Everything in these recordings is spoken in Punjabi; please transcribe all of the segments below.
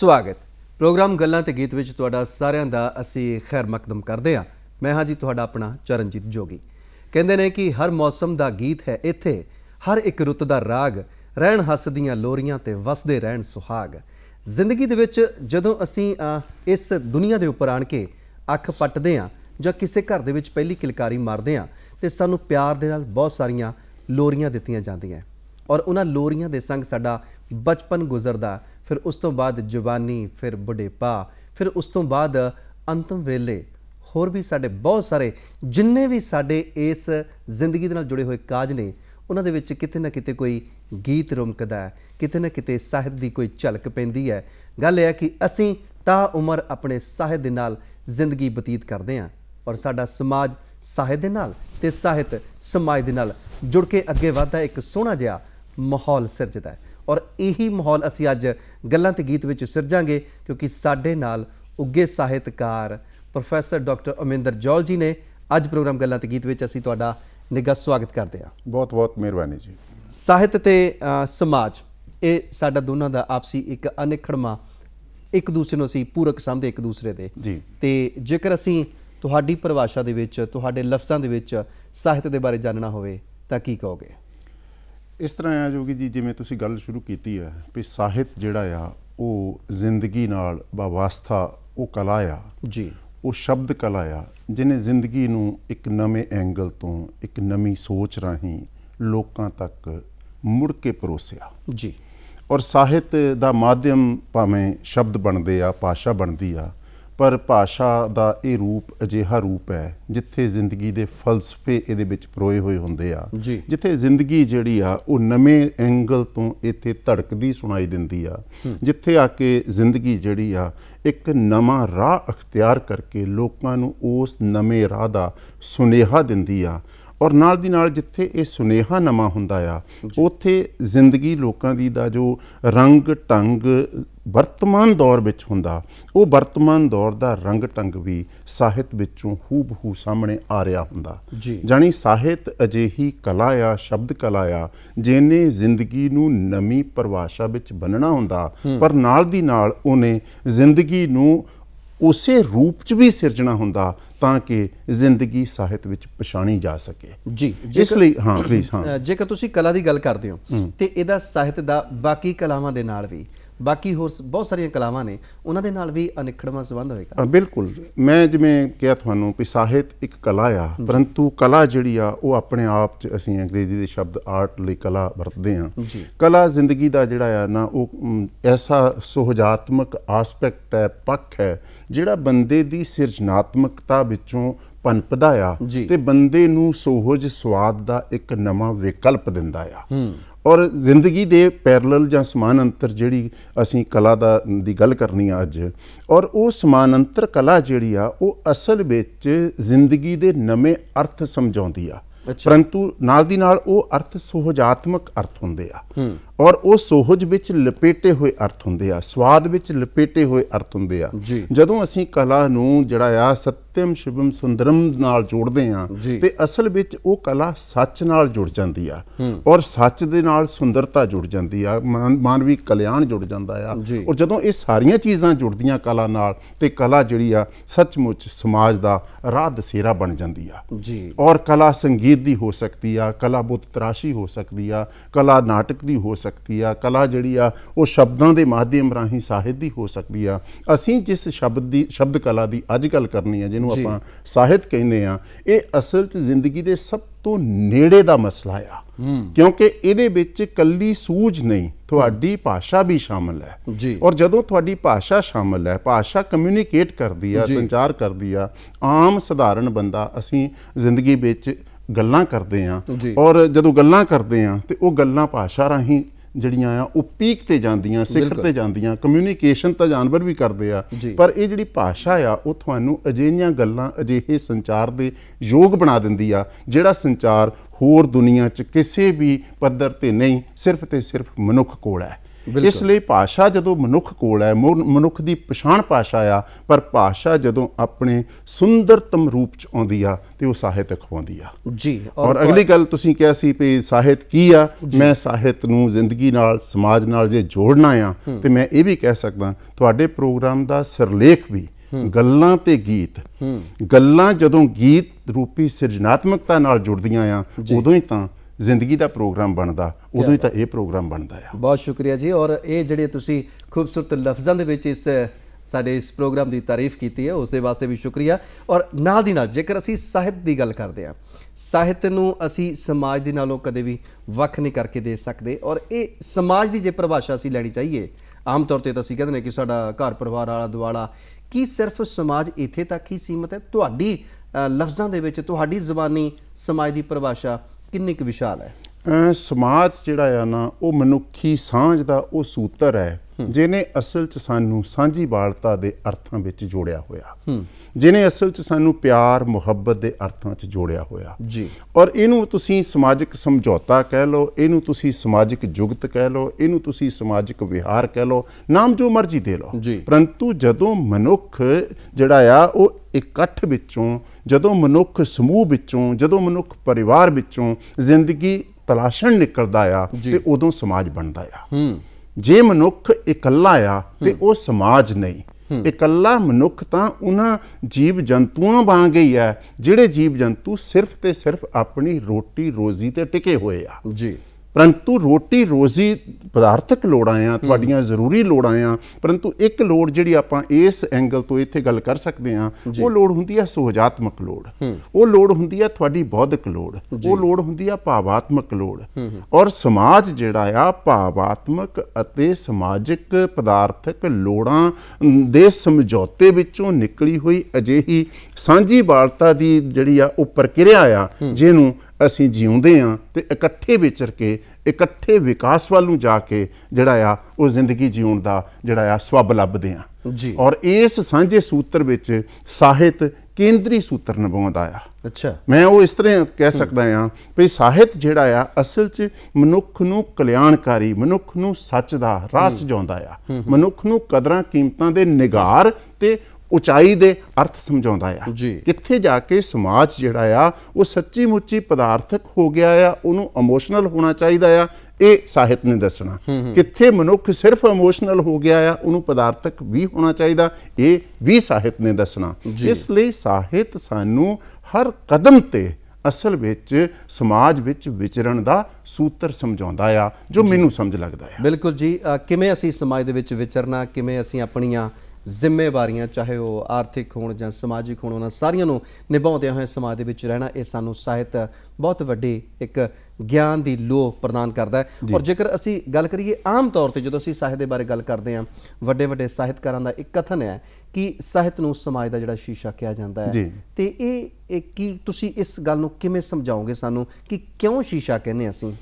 स्वागत प्रोग्राम गल्लां ते गीत विच तुहाडा सारिਆਂ ਦਾ ਅਸੀਂ खैर मकदम करते हैं। मैं हाँ जी तुहाडा अपना चरणजीत जोगी। कहते हैं कि हर मौसम का गीत है इत्थे, हर एक रुत का राग, रहन हसदियाँ लोरियां ते वसदे रहन सुहाग। जिंदगी दे विच जदों असीं इस दुनिया दे उपर आण के अख पटदे हां जां किसी घर दे विच पहली किलकारी मारदे हां ते सानूं प्यार दे नाल बहुत सारियां लोरियां दित्तियां जांदियां और उन्हां लोरियां दे संग साडा बचपन गुजरदा, फिर उस तो बाद जवानी, फिर बुढ़ेपा, फिर उस तो बाद अंतम वेले होर भी साडे बहुत सारे जिन्ने भी साडे इस जिंदगी दे नाल जुड़े हुए काज ने उन्हां दे विच किते ना किते कोई गीत रुमकदा है, किते ना किते साहित्य की कोई झलक पैंदी है। गल यह है कि असीं ता उमर अपने साहित्य दे नाल जिंदगी बतीत करते हैं और साडा समाज साहित्य दे नाल ते साहित्य समाज दे नाल जुड़ के अगे वधदा एक सोहना जिहा माहौल सिरजदा है और यही माहौल असी अज गल्लां ते गीत विच सिरजांगे क्योंकि साडे नाल उगे साहित्यकार प्रोफैसर डॉक्टर अमिंदर जौल जी ने। अज प्रोग्राम गल्लां ते गीत विच असी तुहाडा निੱਘਾ स्वागत करते हैं। बहुत बहुत मेहरबानी जी। साहित्य ते समाज ये साडा दोनों का आपसी एक अनिखड़मा एक दूसरे नूं असीं पूरक समझदे एक दूसरे दे जी। ते जेकर असीं तुहाडी परिभाषा दे विच तुहाडे लफ्ज़ां दे विच साहित्य दे बारे जानना होवे तां की कहोगे? इस तरह आ जोगी जी, जिवें तुसीं गल शुरू कीती है भी साहित्य जिहड़ा आ वो जिंदगी नाल वास्ता वो कला आ जी, वो शब्द कला आ जिन्हें जिंदगी नूं एक नवें एंगल तो एक नवीं सोच राहीं लोकां तक मुड़ के परोसिया जी। और साहित्य दा माध्यम भावें शब्द बनदे आ, भाषा बनदी आ, पर भाषा दा ये रूप अजिहा रूप है जिथे जिंदगी दे फलसफे इहदे विच परोए होए हुंदे आ, जिथे जिंदगी जिहड़ी आ वो नवें एंगल तो इत्थे धड़कदी सुनाई दिंदी आ, जिथे आके जिंदगी जिहड़ी आ एक नवां राह अख्तियार करके लोकां नूं उस नवें राह दा सुनेहा दिंदी आ और नाल दी नाल जिथे ये सुनेहा नवां हुंदा आ उत्थे जिंदगी लोकां दी दा जो रंग ढंग वर्तमान दौर विच हुंदा वो वर्तमान दौर दा रंग ढंग भी साहित्य विचों हूबहू सामने आ रहा हुंदा। जानी साहित्य अजिही कला आ, शब्द कला आ जिहने जिंदगी नूं नवीं परिभाषा विच बन्नना हुंदा पर नाल दी नाल उहने जिंदगी नूं उसे रूप च भी सिरजना हुंदा तां कि जिंदगी साहित्य विच पछाणी जा सके जी। इसलिए हाँ प्लीज़ हाँ जेकर तुसीं कला की गल करते हो तो इहदा साहित्य का बाकी कलावां दे नाल भी बाकी होर बहुत सारियां कलावां ने उन्हां दे नाल भी अनिखड़वां संबंध होएगा। बिल्कुल, मैं जिवें कहा तुहानूं भी साहित्य एक कला आ परंतु कला जिहड़ी आ वो अपने आप च असीं अंग्रेजी दे शब्द आर्ट लई कला वरतदे हां। कला जिंदगी दा जिहड़ा आ ना वो ऐसा सुहजात्मक आस्पैक्ट है, पक्ष है जिहड़ा बंदे दी सिरजनात्मकता विचों पनपदा आ ते बंदे नूं सोहज स्वाद दा एक नवां विकल्प दिंदा आ और जिंदगी दे पैरल जां समानांतर जिहड़ी असीं कला दी गल करनी आ अज और वो समानांतर कला जिहड़ी आ वो असल विच जिंदगी दे नवें अर्थ समझाउंदी आ परंतु नाल दी नाल वो अर्थ सोहजात्मक अर्थ हुंदे आ और वो सोहज विच लपेटे हुए अर्थ हुंदे आ, स्वाद विच लपेटे हुए अर्थ हुंदे आ। जदों असीं कला नूं जिहड़ा आ सत्यम शिवम सुंदरम नाल जोड़दे आ ते असल विच वो कला सच नाल जुड़ जांदी आ और सच दे नाल सुंदरता जुड़ जांदी आ, मानवी कल्याण जुड़ जांदा आ और जदों ये सारियां चीज़ां जुड़दियां कला नाल ते कला जिहड़ी आ सचमुच समाज दा राह दसेरा बन जांदी आ और कला संगीत दी हो सकती आ, कला बुत तराशी हो सकती आ, कला नाटक दी हो सकती आ, कला जिहड़ी आ वो शब्दां दे माध्यम राहीं साहित्य दी हो सकती आ। असीं जिस शब्द कला दी अज गल करनी आ जिन्हों आपां साहित्य कहने आ ये असल च जिंदगी दे सब तो नेड़े दा मसला आ क्योंकि इहदे विच कल्ली सूझ नहीं तुहाडी भाषा भी शामिल है और जदों तुहाडी भाषा शामिल है, भाषा कम्यूनीकेट करदी आ, संचार करदी आ। आम सधारण बंदा असीं जिंदगी विच गल्लां करदे आ और जदों गल्लां करदे आ ते वो गल्लां भाषा राहीं ਜਿਹੜੀਆਂ ਆ ਉਹ ਪੀਕ ਤੇ ਜਾਂਦੀਆਂ, ਸਿਖਰ ਤੇ ਜਾਂਦੀਆਂ। ਕਮਿਊਨੀਕੇਸ਼ਨ ਤਾਂ ਜਾਨਵਰ ਵੀ ਕਰਦੇ ਆ ਪਰ ਇਹ ਜਿਹੜੀ ਭਾਸ਼ਾ ਆ ਉਹ ਤੁਹਾਨੂੰ ਅਜਿਹੀਆਂ ਗੱਲਾਂ ਅਜਿਹੇ ਸੰਚਾਰ ਦੇ ਯੋਗ ਬਣਾ ਦਿੰਦੀ ਆ ਜਿਹੜਾ ਸੰਚਾਰ ਹੋਰ ਦੁਨੀਆ 'ਚ ਕਿਸੇ ਵੀ ਪੱਧਰ ਤੇ ਨਹੀਂ, ਸਿਰਫ ਤੇ ਸਿਰਫ ਮਨੁੱਖ ਕੋਲ ਹੈ। ਇਸ ਲਈ ਭਾਸ਼ਾ ਜਦੋਂ ਮਨੁੱਖ ਕੋਲ ਹੈ, ਮਨੁੱਖ ਦੀ ਪਛਾਣ ਭਾਸ਼ਾ ਆ, ਪਰ ਭਾਸ਼ਾ ਜਦੋਂ ਆਪਣੇ ਸੁੰਦਰਤਮ ਰੂਪ ਚ ਆਉਂਦੀ ਆ ਤੇ ਉਹ ਸਾਹਿਤ ਅਖਵਾਉਂਦੀ ਆ ਜੀ। ਔਰ ਅਗਲੀ ਗੱਲ ਤੁਸੀਂ ਕਿਹਾ ਸੀ ਵੀ ਸਾਹਿਤ ਕੀ ਆ, ਮੈਂ ਸਾਹਿਤ ਨੂੰ ਜ਼ਿੰਦਗੀ ਨਾਲ, ਸਮਾਜ ਨਾਲ ਜੇ ਜੋੜਨਾ ਆ ਤੇ ਮੈਂ ਇਹ ਵੀ ਕਹਿ ਸਕਦਾ ਤੁਹਾਡੇ ਪ੍ਰੋਗਰਾਮ ਦਾ ਸਿਰਲੇਖ ਵੀ ਗੱਲਾਂ ਤੇ ਗੀਤ। ਗੱਲਾਂ ਜਦੋਂ ਗੀਤ ਰੂਪੀ ਸਿਰਜਣਾਤਮਕਤਾ ਨਾਲ ਜੁੜਦੀਆਂ ਆ ਉਦੋਂ ਹੀ ਤਾਂ ਜ਼ਿੰਦਗੀ ਦਾ ਪ੍ਰੋਗਰਾਮ ਬਣਦਾ, ਉਦੋਂ ਹੀ ਤਾਂ ਇਹ ਪ੍ਰੋਗਰਾਮ ਬਣਦਾ ਆ। ਬਹੁਤ ਸ਼ੁਕਰੀਆ ਜੀ। ਔਰ ਇਹ ਜਿਹੜੇ ਤੁਸੀਂ ਖੂਬਸੂਰਤ ਲਫ਼ਜ਼ਾਂ ਦੇ ਵਿੱਚ ਸਾਡੇ ਇਸ ਪ੍ਰੋਗਰਾਮ ਦੀ ਤਾਰੀਫ ਕੀਤੀ ਹੈ, ਉਸ ਦੇ ਵਾਸਤੇ ਵੀ ਸ਼ੁਕਰੀਆ। ਔਰ ਨਾਲ ਦੀ ਨਾਲ ਜੇਕਰ ਅਸੀਂ ਸਾਹਿਤ ਦੀ ਗੱਲ ਕਰਦੇ ਹਾਂ, ਸਾਹਿਤ ਨੂੰ ਅਸੀਂ ਸਮਾਜ ਦੇ ਨਾਲੋਂ ਕਦੇ ਵੀ ਵੱਖ ਨਹੀਂ ਕਰਕੇ ਦੇ ਸਕਦੇ। ਔਰ ਇਹ ਸਮਾਜ ਦੀ ਜੇ ਪਰਿਭਾਸ਼ਾ ਅਸੀਂ ਲੈਣੀ ਚਾਹੀਏ, ਆਮ ਤੌਰ 'ਤੇ ਤਾਂ ਅਸੀਂ ਕਹਿੰਦੇ ਨੇ ਕਿ ਸਾਡਾ ਘਰ ਪਰਿਵਾਰ ਆਲਾ ਦੁਆਲਾ, ਕੀ ਸਿਰਫ ਸਮਾਜ ਇੱਥੇ ਤੱਕ ਹੀ ਸੀਮਤ ਹੈ? ਤੁਹਾਡੀ ਲਫ਼ਜ਼ਾਂ ਦੇ ਵਿੱਚ ਤੁਹਾਡੀ ਜ਼ੁਬਾਨੀ ਸਮਾਜ ਦੀ ਪਰਿਭਾਸ਼ਾ ਕਿੰਨੀ ਕੁ ਵਿਸ਼ਾਲ ਹੈ? ਸਮਾਜ ਜਿਹੜਾ ਆ ਨਾ ਉਹ ਮਨੁੱਖੀ ਸਾਂਝ ਦਾ ਉਹ ਸੂਤਰ ਹੈ ਜਿਹਨੇ ਅਸਲ 'ਚ ਸਾਨੂੰ ਸਾਂਝੀਵਾਲਤਾ ਦੇ ਅਰਥਾਂ ਵਿੱਚ ਜੋੜਿਆ ਹੋਇਆ, ਜਿਹਨੇ ਅਸਲ 'ਚ ਸਾਨੂੰ ਪਿਆਰ ਮੁਹੱਬਤ ਦੇ ਅਰਥਾਂ 'ਚ ਜੋੜਿਆ ਹੋਇਆ ਜੀ। ਔਰ ਇਹਨੂੰ ਤੁਸੀਂ ਸਮਾਜਿਕ ਸਮਝੌਤਾ ਕਹਿ ਲਓ, ਇਹਨੂੰ ਤੁਸੀਂ ਸਮਾਜਿਕ ਜੁਗਤ ਕਹਿ ਲਓ, ਇਹਨੂੰ ਤੁਸੀਂ ਸਮਾਜਿਕ ਵਿਹਾਰ ਕਹਿ ਲਓ, ਨਾਮ ਜੋ ਮਰਜ਼ੀ ਦੇ ਲਓ, ਪਰੰਤੂ ਜਦੋਂ ਮਨੁੱਖ ਜਿਹੜਾ ਆ ਉਹ ਇਕੱਠ ਵਿੱਚੋਂ, ਜਦੋਂ ਮਨੁੱਖ ਸਮੂਹ ਵਿੱਚੋਂ, ਜਦੋਂ ਮਨੁੱਖ ਪਰਿਵਾਰ ਵਿੱਚੋਂ ਜ਼ਿੰਦਗੀ ਤਲਾਸ਼ਣ ਨਿਕਲਦਾ ਆ ਤੇ ਉਦੋਂ ਸਮਾਜ ਬਣਦਾ ਆ। ਜੇ ਮਨੁੱਖ ਇਕੱਲਾ ਆ ਤੇ ਉਹ ਸਮਾਜ ਨਹੀਂ। ਇਕੱਲਾ ਮਨੁੱਖ ਤਾਂ ਉਹਨਾਂ ਜੀਵ ਜੰਤੂਆਂ ਵਾਂਗ ਹੀ ਹੈ ਜਿਹੜੇ ਜੀਵ ਜੰਤੂ ਸਿਰਫ ਤੇ ਸਿਰਫ ਆਪਣੀ ਰੋਟੀ ਰੋਜ਼ੀ ਤੇ ਟਿਕੇ ਹੋਏ ਆ ਜੀ। ਪਰੰਤੂ ਰੋਟੀ ਰੋਜ਼ੀ ਪਦਾਰਥਕ ਲੋੜਾਂ ਆ, ਤੁਹਾਡੀਆਂ ਜ਼ਰੂਰੀ ਲੋੜਾਂ ਆ, ਪਰੰਤੂ ਇੱਕ ਲੋੜ ਜਿਹੜੀ ਆਪਾਂ ਇਸ ਐਂਗਲ ਤੋਂ ਇੱਥੇ ਗੱਲ ਕਰ ਸਕਦੇ ਹਾਂ, ਉਹ ਲੋੜ ਹੁੰਦੀ ਹੈ ਸੁਹਜਾਤਮਕ ਲੋੜ, ਉਹ ਲੋੜ ਹੁੰਦੀ ਹੈ ਤੁਹਾਡੀ ਬੌਧਿਕ ਲੋੜ, ਉਹ ਲੋੜ ਹੁੰਦੀ ਹੈ ਭਾਵਾਤਮਕ ਲੋੜ। ਔਰ ਸਮਾਜ ਜਿਹੜਾ ਆ ਭਾਵਾਤਮਕ ਅਤੇ ਸਮਾਜਿਕ ਪਦਾਰਥਕ ਲੋੜਾਂ ਦੇ ਸਮਝੌਤੇ ਵਿੱਚੋਂ ਨਿਕਲੀ ਹੋਈ ਅਜਿਹੀ ਸਾਂਝੀਵਾਲਤਾ ਦੀ ਜਿਹੜੀ ਆ ਉਹ ਪ੍ਰਕਿਰਿਆ ਆ ਜਿਹਨੂੰ ਅਸੀਂ ਜਿਉਂਦੇ ਹਾਂ ਤੇ ਇਕੱਠੇ ਵਿਚਰ ਕੇ ਇਕੱਠੇ ਵਿਕਾਸ ਵੱਲ ਨੂੰ ਜਾ ਕੇ ਜਿਹੜਾ ਆ ਉਹ ਜ਼ਿੰਦਗੀ ਜਿਉਣ ਦਾ ਜਿਹੜਾ ਆ ਸਬੱਬ ਲੱਭਦੇ ਹਾਂ ਜੀ। ਔਰ ਇਸ ਸਾਂਝੇ ਸੂਤਰ ਵਿੱਚ ਸਾਹਿਤ ਕੇਂਦਰੀ ਸੂਤਰ ਨਿਭਾਉਂਦਾ ਆ। ਅੱਛਾ, ਮੈਂ ਉਹ ਇਸ ਤਰ੍ਹਾਂ ਕਹਿ ਸਕਦਾ ਹਾਂ ਵੀ ਸਾਹਿਤ ਜਿਹੜਾ ਆ ਅਸਲ 'ਚ ਮਨੁੱਖ ਨੂੰ ਕਲਿਆਣਕਾਰੀ, ਮਨੁੱਖ ਨੂੰ ਸੱਚ ਦਾ ਰਾਹ ਸੁਝਾਉਂਦਾ ਆ, ਮਨੁੱਖ ਨੂੰ ਕਦਰਾਂ ਕੀਮਤਾਂ ਦੇ ਨਿਗਾਰ ਤੇ ਉਚਾਈ ਦੇ ਅਰਥ ਸਮਝਾਉਂਦਾ ਆ। ਕਿੱਥੇ ਜਾ ਕੇ ਸਮਾਜ ਜਿਹੜਾ ਆ ਉਹ ਸੱਚੀ ਮੁੱਚੀ ਪਦਾਰਥਕ ਹੋ ਗਿਆ ਆ, ਉਹਨੂੰ ਇਮੋਸ਼ਨਲ ਹੋਣਾ ਚਾਹੀਦਾ ਆ, ਇਹ ਸਾਹਿਤ ਨੇ ਦੱਸਣਾ। ਕਿੱਥੇ ਮਨੁੱਖ ਸਿਰਫ ਇਮੋਸ਼ਨਲ ਹੋ ਗਿਆ ਆ, ਉਹਨੂੰ ਪਦਾਰਥਕ ਵੀ ਹੋਣਾ ਚਾਹੀਦਾ, ਇਹ ਵੀ ਸਾਹਿਤ ਨੇ ਦੱਸਣਾ। ਇਸ ਲਈ ਸਾਹਿਤ ਸਾਨੂੰ ਹਰ ਕਦਮ ਤੇ ਅਸਲ ਵਿੱਚ ਸਮਾਜ ਵਿੱਚ ਵਿਚਰਨ ਦਾ ਸੂਤਰ ਸਮਝਾਉਂਦਾ ਆ, ਜੋ ਮੈਨੂੰ ਸਮਝ ਲੱਗਦਾ ਆ। ਬਿਲਕੁਲ ਜੀ। ਕਿਵੇਂ ਅਸੀਂ ਸਮਾਜ ਦੇ ਵਿੱਚ ਵਿਚਰਨਾ, ਕਿਵੇਂ ਅਸੀਂ ਆਪਣੀਆਂ ਜ਼ਿੰਮੇਵਾਰੀਆਂ ਚਾਹੇ ਉਹ ਆਰਥਿਕ ਹੋਣ ਜਾਂ ਸਮਾਜਿਕ ਹੋਣ, ਉਹਨਾਂ ਸਾਰੀਆਂ ਨੂੰ ਨਿਭਾਉਂਦਿਆਂ ਹੋਏ ਸਮਾਜ ਦੇ ਵਿੱਚ ਰਹਿਣਾ, ਇਹ ਸਾਨੂੰ ਸਾਹਿਤ ਬਹੁਤ ਵੱਡੀ ਇੱਕ ਗਿਆਨ ਦੀ ਲੋਹ ਪ੍ਰਦਾਨ ਕਰਦਾ ਹੈ। ਔਰ ਜੇਕਰ ਅਸੀਂ ਗੱਲ ਕਰੀਏ ਆਮ ਤੌਰ ਤੇ ਜਦੋਂ ਅਸੀਂ ਸਾਹਿਤ ਦੇ ਬਾਰੇ ਗੱਲ ਕਰਦੇ ਹਾਂ, ਵੱਡੇ ਵੱਡੇ ਸਾਹਿਤਕਾਰਾਂ ਦਾ ਇੱਕ ਕਥਨ ਹੈ ਕਿ ਸਾਹਿਤ ਨੂੰ ਸਮਾਜ ਦਾ ਜਿਹੜਾ ਸ਼ੀਸ਼ਾ ਕਿਹਾ ਜਾਂਦਾ ਹੈ, ਤੇ ਇਹ ਕੀ ਤੁਸੀਂ ਇਸ ਗੱਲ ਨੂੰ ਕਿਵੇਂ ਸਮਝਾਓਗੇ ਸਾਨੂੰ ਕਿ ਕਿਉਂ ਸ਼ੀਸ਼ਾ ਕਹਿੰਦੇ ਅਸੀਂ?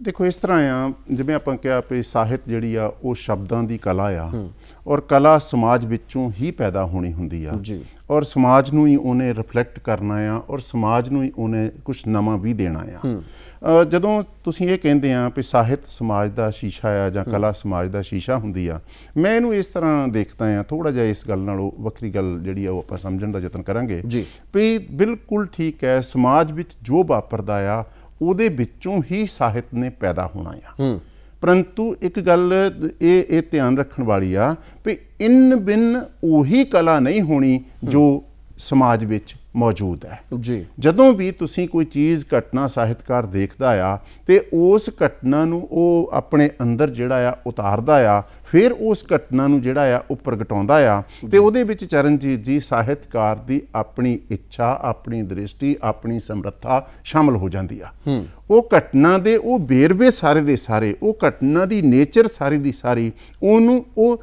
ਦੇਖੋ, ਇਸ ਤਰ੍ਹਾਂ ਆ, ਜਿਵੇਂ ਆਪਾਂ ਕਿਹਾ ਵੀ ਸਾਹਿਤ ਜਿਹੜੀ ਆ ਉਹ ਸ਼ਬਦਾਂ ਦੀ ਕਲਾ ਆ, ਔਰ ਕਲਾ ਸਮਾਜ ਵਿੱਚੋਂ ਹੀ ਪੈਦਾ ਹੋਣੀ ਹੁੰਦੀ ਆ ਔਰ ਸਮਾਜ ਨੂੰ ਹੀ ਉਹਨੇ ਰਿਫਲੈਕਟ ਕਰਨਾ ਆ ਔਰ ਸਮਾਜ ਨੂੰ ਹੀ ਉਹਨੇ ਕੁਛ ਨਵਾਂ ਵੀ ਦੇਣਾ ਆ। ਜਦੋਂ ਤੁਸੀਂ ਇਹ ਕਹਿੰਦੇ ਆ ਵੀ ਸਾਹਿਤ ਸਮਾਜ ਦਾ ਸ਼ੀਸ਼ਾ ਆ ਜਾਂ ਕਲਾ ਸਮਾਜ ਦਾ ਸ਼ੀਸ਼ਾ ਹੁੰਦੀ ਆ, ਮੈਂ ਇਹਨੂੰ ਇਸ ਤਰ੍ਹਾਂ ਦੇਖਦਾ ਆ, ਥੋੜ੍ਹਾ ਜਿਹਾ ਇਸ ਗੱਲ ਨਾਲੋਂ ਵੱਖਰੀ ਗੱਲ ਜਿਹੜੀ ਆ ਉਹ ਆਪਾਂ ਸਮਝਣ ਦਾ ਯਤਨ ਕਰਾਂਗੇ ਵੀ ਬਿਲਕੁਲ ਠੀਕ ਹੈ, ਸਮਾਜ ਵਿੱਚ ਜੋ ਵਾਪਰਦਾ ਆ ਉਹਦੇ ਵਿੱਚੋਂ ਹੀ ਸਾਹਿਤ ਨੇ ਪੈਦਾ ਹੋਣਾ ਆ। ਪਰੰਤੂ ਇੱਕ ਗੱਲ ਇਹ ਧਿਆਨ ਰੱਖਣ ਵਾਲੀ ਆ ਵੀ ਇਨ ਬਿਨ ਉਹੀ ਕਲਾ ਨਹੀਂ ਹੋਣੀ ਜੋ ਸਮਾਜ ਵਿੱਚ ਮੌਜੂਦ ਹੈ ਜੀ। ਜਦੋਂ ਵੀ ਤੁਸੀਂ ਕੋਈ ਚੀਜ਼ ਘਟਨਾ ਸਾਹਿਤਕਾਰ ਦੇਖਦਾ ਆ ਤੇ ਉਸ ਘਟਨਾ ਨੂੰ ਉਹ ਆਪਣੇ ਅੰਦਰ ਜਿਹੜਾ ਆ ਉਤਾਰਦਾ ਆ, ਫਿਰ ਉਸ ਘਟਨਾ ਨੂੰ ਜਿਹੜਾ ਆ ਉਹ ਪ੍ਰਗਟਾਉਂਦਾ ਆ ਤੇ ਉਹਦੇ ਵਿੱਚ ਚਰਨਜੀਤ ਜੀ ਸਾਹਿਤਕਾਰ ਦੀ ਆਪਣੀ ਇੱਛਾ, ਆਪਣੀ ਦ੍ਰਿਸ਼ਟੀ, ਆਪਣੀ ਸਮਰੱਥਾ ਸ਼ਾਮਲ ਹੋ ਜਾਂਦੀ ਆ। ਉਹ ਘਟਨਾ ਦੇ ਉਹ ਵੇਰਵੇ ਸਾਰੇ ਦੇ ਸਾਰੇ, ਉਹ ਘਟਨਾ ਦੀ ਨੇਚਰ ਸਾਰੀ ਦੀ ਸਾਰੀ ਉਹਨੂੰ ਉਹ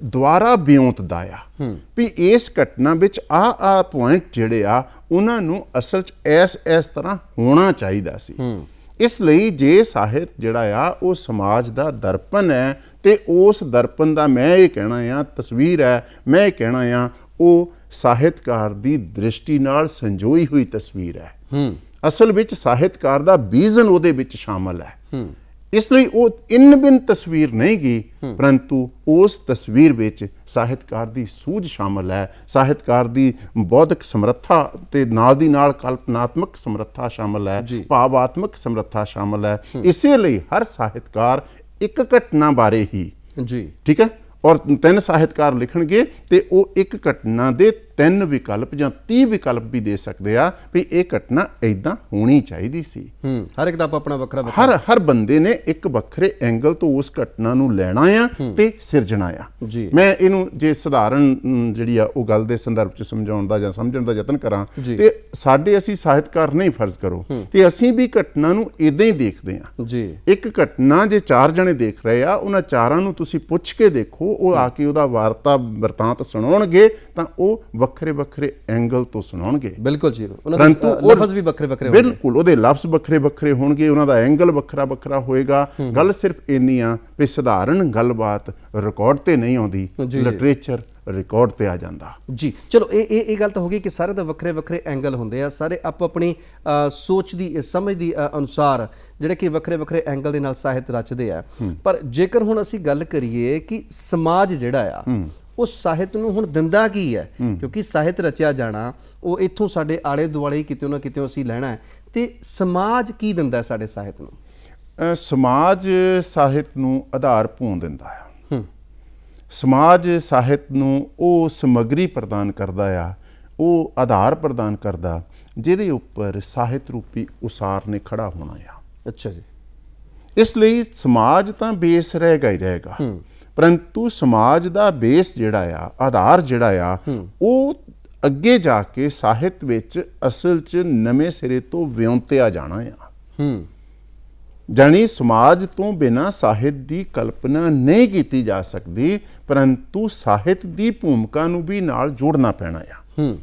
ਦੁਆਰਾ ਬਿਉਂਤਦਾ ਆ ਵੀ ਇਸ ਘਟਨਾ ਵਿੱਚ ਆ ਪੁਆਇੰਟ ਜਿਹੜੇ ਆ ਉਹਨਾਂ ਨੂੰ ਅਸਲ 'ਚ ਇਸ ਤਰ੍ਹਾਂ ਹੋਣਾ ਚਾਹੀਦਾ ਸੀ। ਇਸ ਲਈ ਜੇ ਸਾਹਿਤ ਜਿਹੜਾ ਆ ਉਹ ਸਮਾਜ ਦਾ ਦਰਪਣ ਹੈ ਤੇ ਉਸ ਦਰਪਣ ਦਾ ਮੈਂ ਇਹ ਕਹਿਣਾ ਆ ਤਸਵੀਰ ਹੈ, ਮੈਂ ਇਹ ਕਹਿਣਾ ਆ ਉਹ ਸਾਹਿਤਕਾਰ ਦੀ ਦ੍ਰਿਸ਼ਟੀ ਨਾਲ ਸੰਜੋਈ ਹੋਈ ਤਸਵੀਰ ਹੈ। ਅਸਲ ਵਿੱਚ ਸਾਹਿਤਕਾਰ ਦਾ ਵਿਜ਼ਨ ਉਹਦੇ ਵਿੱਚ ਸ਼ਾਮਲ ਹੈ। ਇਸ ਲਈ ਉਹ ਇਨ-ਬਿਨ ਤਸਵੀਰ ਨਹੀਂ ਗਈ, ਪਰੰਤੂ ਉਸ ਤਸਵੀਰ ਵਿੱਚ ਸਾਹਿਤਕਾਰ ਦੀ ਸੂਝ ਸ਼ਾਮਲ ਹੈ, ਸਾਹਿਤਕਾਰ ਦੀ ਬੌਧਿਕ ਸਮਰੱਥਾ ਤੇ ਨਾਲ ਦੀ ਨਾਲ ਕਲਪਨਾਤਮਕ ਸਮਰੱਥਾ ਸ਼ਾਮਲ ਹੈ, ਭਾਵਾਤਮਕ ਸਮਰੱਥਾ ਸ਼ਾਮਲ ਹੈ। ਇਸੇ ਲਈ ਹਰ ਸਾਹਿਤਕਾਰ ਇੱਕ ਘਟਨਾ ਬਾਰੇ ਹੀ ਠੀਕ ਹੈ, ਔਰ 3 ਸਾਹਿਤਕਾਰ ਲਿਖਣਗੇ ਤੇ ਉਹ ਇੱਕ ਘਟਨਾ ਦੇ 3 ਵਿਕਲਪ ਜਾਂ 30 ਵਿਕਲਪ ਵੀ ਦੇ ਸਕਦੇ ਆ ਵੀ ਇਹ ਘਟਨਾ ਏਦਾਂ ਹੋਣੀ ਚਾਹੀਦੀ ਸੀ। ਹਰ ਇੱਕ ਦਾ ਆਪਣਾ ਵੱਖਰਾ ਹਰ ਬੰਦੇ ਨੇ ਇੱਕ ਵੱਖਰੇ ਐਂਗਲ ਤੋਂ ਉਸ ਘਟਨਾ ਨੂੰ ਲੈਣਾ ਆ ਤੇ ਸਿਰਜਣਾ ਆ। ਮੈਂ ਇਹਨੂੰ ਜੇ ਸਧਾਰਨ ਜਿਹੜੀ ਆ ਉਹ ਗੱਲ ਦੇ ਸੰਦਰਭ ਚ ਸਮਝਾਉਣ ਦਾ ਜਾਂ ਸਮਝਣ ਦਾ ਯਤਨ ਕਰਾਂ ਤੇ ਅਸੀਂ ਸਾਹਿਤਕਾਰ ਨਹੀਂ ਫਰਜ਼ ਕਰੋ ਤੇ ਅਸੀਂ ਵੀ ਘਟਨਾ ਨੂੰ ਇਦਾਂ ਹੀ ਦੇਖਦੇ ਆ। ਇੱਕ ਘਟਨਾ ਜੇ 4 ਜਣੇ ਦੇਖ ਰਹੇ ਆ, ਉਹਨਾਂ 4 ਨੂੰ ਤੁਸੀਂ ਪੁੱਛ ਕੇ ਦੇਖੋ, ਉਹ ਆ ਕੇ ਉਹਦਾ ਵਾਰਤਾ ਵਰਤਾਂਤ ਸੁਣਾਉਣਗੇ ਤਾਂ ਉਹ ਵੱਖਰੇ ਵੱਖਰੇ ਐਂਗਲ ਤੋਂ ਸੁਣਾਉਣਗੇ। ਬਿਲਕੁਲ ਜੀ, ਉਹਨਾਂ ਦੇ ਲਫ਼ਜ਼ ਵੀ ਵੱਖਰੇ ਵੱਖਰੇ ਹੋਣਗੇ। ਬਿਲਕੁਲ, ਉਹਦੇ ਲਫ਼ਜ਼ ਵੱਖਰੇ ਵੱਖਰੇ ਹੋਣਗੇ, ਉਹਨਾਂ ਦਾ ਐਂਗਲ ਵੱਖਰਾ ਵੱਖਰਾ ਹੋਏਗਾ। ਗੱਲ ਸਿਰਫ ਇੰਨੀ ਆ ਵੀ ਸਧਾਰਨ ਗੱਲਬਾਤ ਰਿਕਾਰਡ ਤੇ ਨਹੀਂ ਆਉਂਦੀ, ਲਿਟਰੇਚਰ ਰਿਕਾਰਡ ਤੇ ਆ ਜਾਂਦਾ ਜੀ। ਚਲੋ ਇਹ ਗੱਲ ਤਾਂ ਹੋ ਗਈ ਕਿ ਸਾਰੇ ਦਾ ਵੱਖਰੇ ਵੱਖਰੇ ਐਂਗਲ ਹੁੰਦੇ ਆ, ਸਾਰੇ ਆਪੋ ਆਪਣੀ ਸੋਚ ਦੀ ਸਮਝ ਦੀ ਅਨੁਸਾਰ ਜਿਹੜੇ ਕਿ ਵੱਖਰੇ ਵੱਖਰੇ ਐਂਗਲ ਦੇ ਨਾਲ ਸਾਹਿਤ ਰਚਦੇ ਆ। ਪਰ ਜੇਕਰ ਹੁਣ ਅਸੀਂ ਗੱਲ ਕਰੀਏ ਕਿ ਸਮਾਜ ਜਿਹੜਾ ਆ ਉਹ ਸਾਹਿਤ ਨੂੰ ਹੁਣ ਦਿੰਦਾ ਕੀ ਹੈ, ਕਿਉਂਕਿ ਸਾਹਿਤ ਰਚਿਆ ਜਾਣਾ ਉਹ ਇੱਥੋਂ ਸਾਡੇ ਆਲੇ ਦੁਆਲੇ ਕਿਤੇ ਨਾ ਕਿਤੇ ਅਸੀਂ ਲੈਣਾ ਹੈ, ਤੇ ਸਮਾਜ ਕੀ ਦਿੰਦਾ ਸਾਡੇ ਸਾਹਿਤ ਨੂੰ? ਸਮਾਜ ਸਾਹਿਤ ਨੂੰ ਆਧਾਰ ਭੂਣ ਦਿੰਦਾ ਆ। ਸਮਾਜ ਸਾਹਿਤ ਨੂੰ ਉਹ ਸਮੱਗਰੀ ਪ੍ਰਦਾਨ ਕਰਦਾ ਆ, ਉਹ ਆਧਾਰ ਪ੍ਰਦਾਨ ਕਰਦਾ ਜਿਹਦੇ ਉੱਪਰ ਸਾਹਿਤ ਰੂਪੀ ਉਸਾਰ ਨੇ ਖੜਾ ਹੋਣਾ ਆ। ਅੱਛਾ ਜੀ। ਇਸ ਲਈ ਸਮਾਜ ਤਾਂ ਬੇਸ ਰਹੇਗਾ ਹੀ ਰਹੇਗਾ, ਪਰੰਤੂ ਸਮਾਜ ਦਾ ਬੇਸ ਜਿਹੜਾ ਆ, ਆਧਾਰ ਜਿਹੜਾ ਆ, ਉਹ ਅੱਗੇ ਜਾ ਕੇ ਸਾਹਿਤ ਵਿੱਚ ਅਸਲ 'ਚ ਨਵੇਂ ਸਿਰੇ ਤੋਂ ਵਿਉਂਤਿਆ ਜਾਣਾ ਆ। ਜਾਣੀ ਸਮਾਜ ਤੋਂ ਬਿਨਾਂ ਸਾਹਿਤ ਦੀ ਕਲਪਨਾ ਨਹੀਂ ਕੀਤੀ ਜਾ ਸਕਦੀ, ਪਰੰਤੂ ਸਾਹਿਤ ਦੀ ਭੂਮਿਕਾ ਨੂੰ ਵੀ ਨਾਲ ਜੋੜਨਾ ਪੈਣਾ ਆ।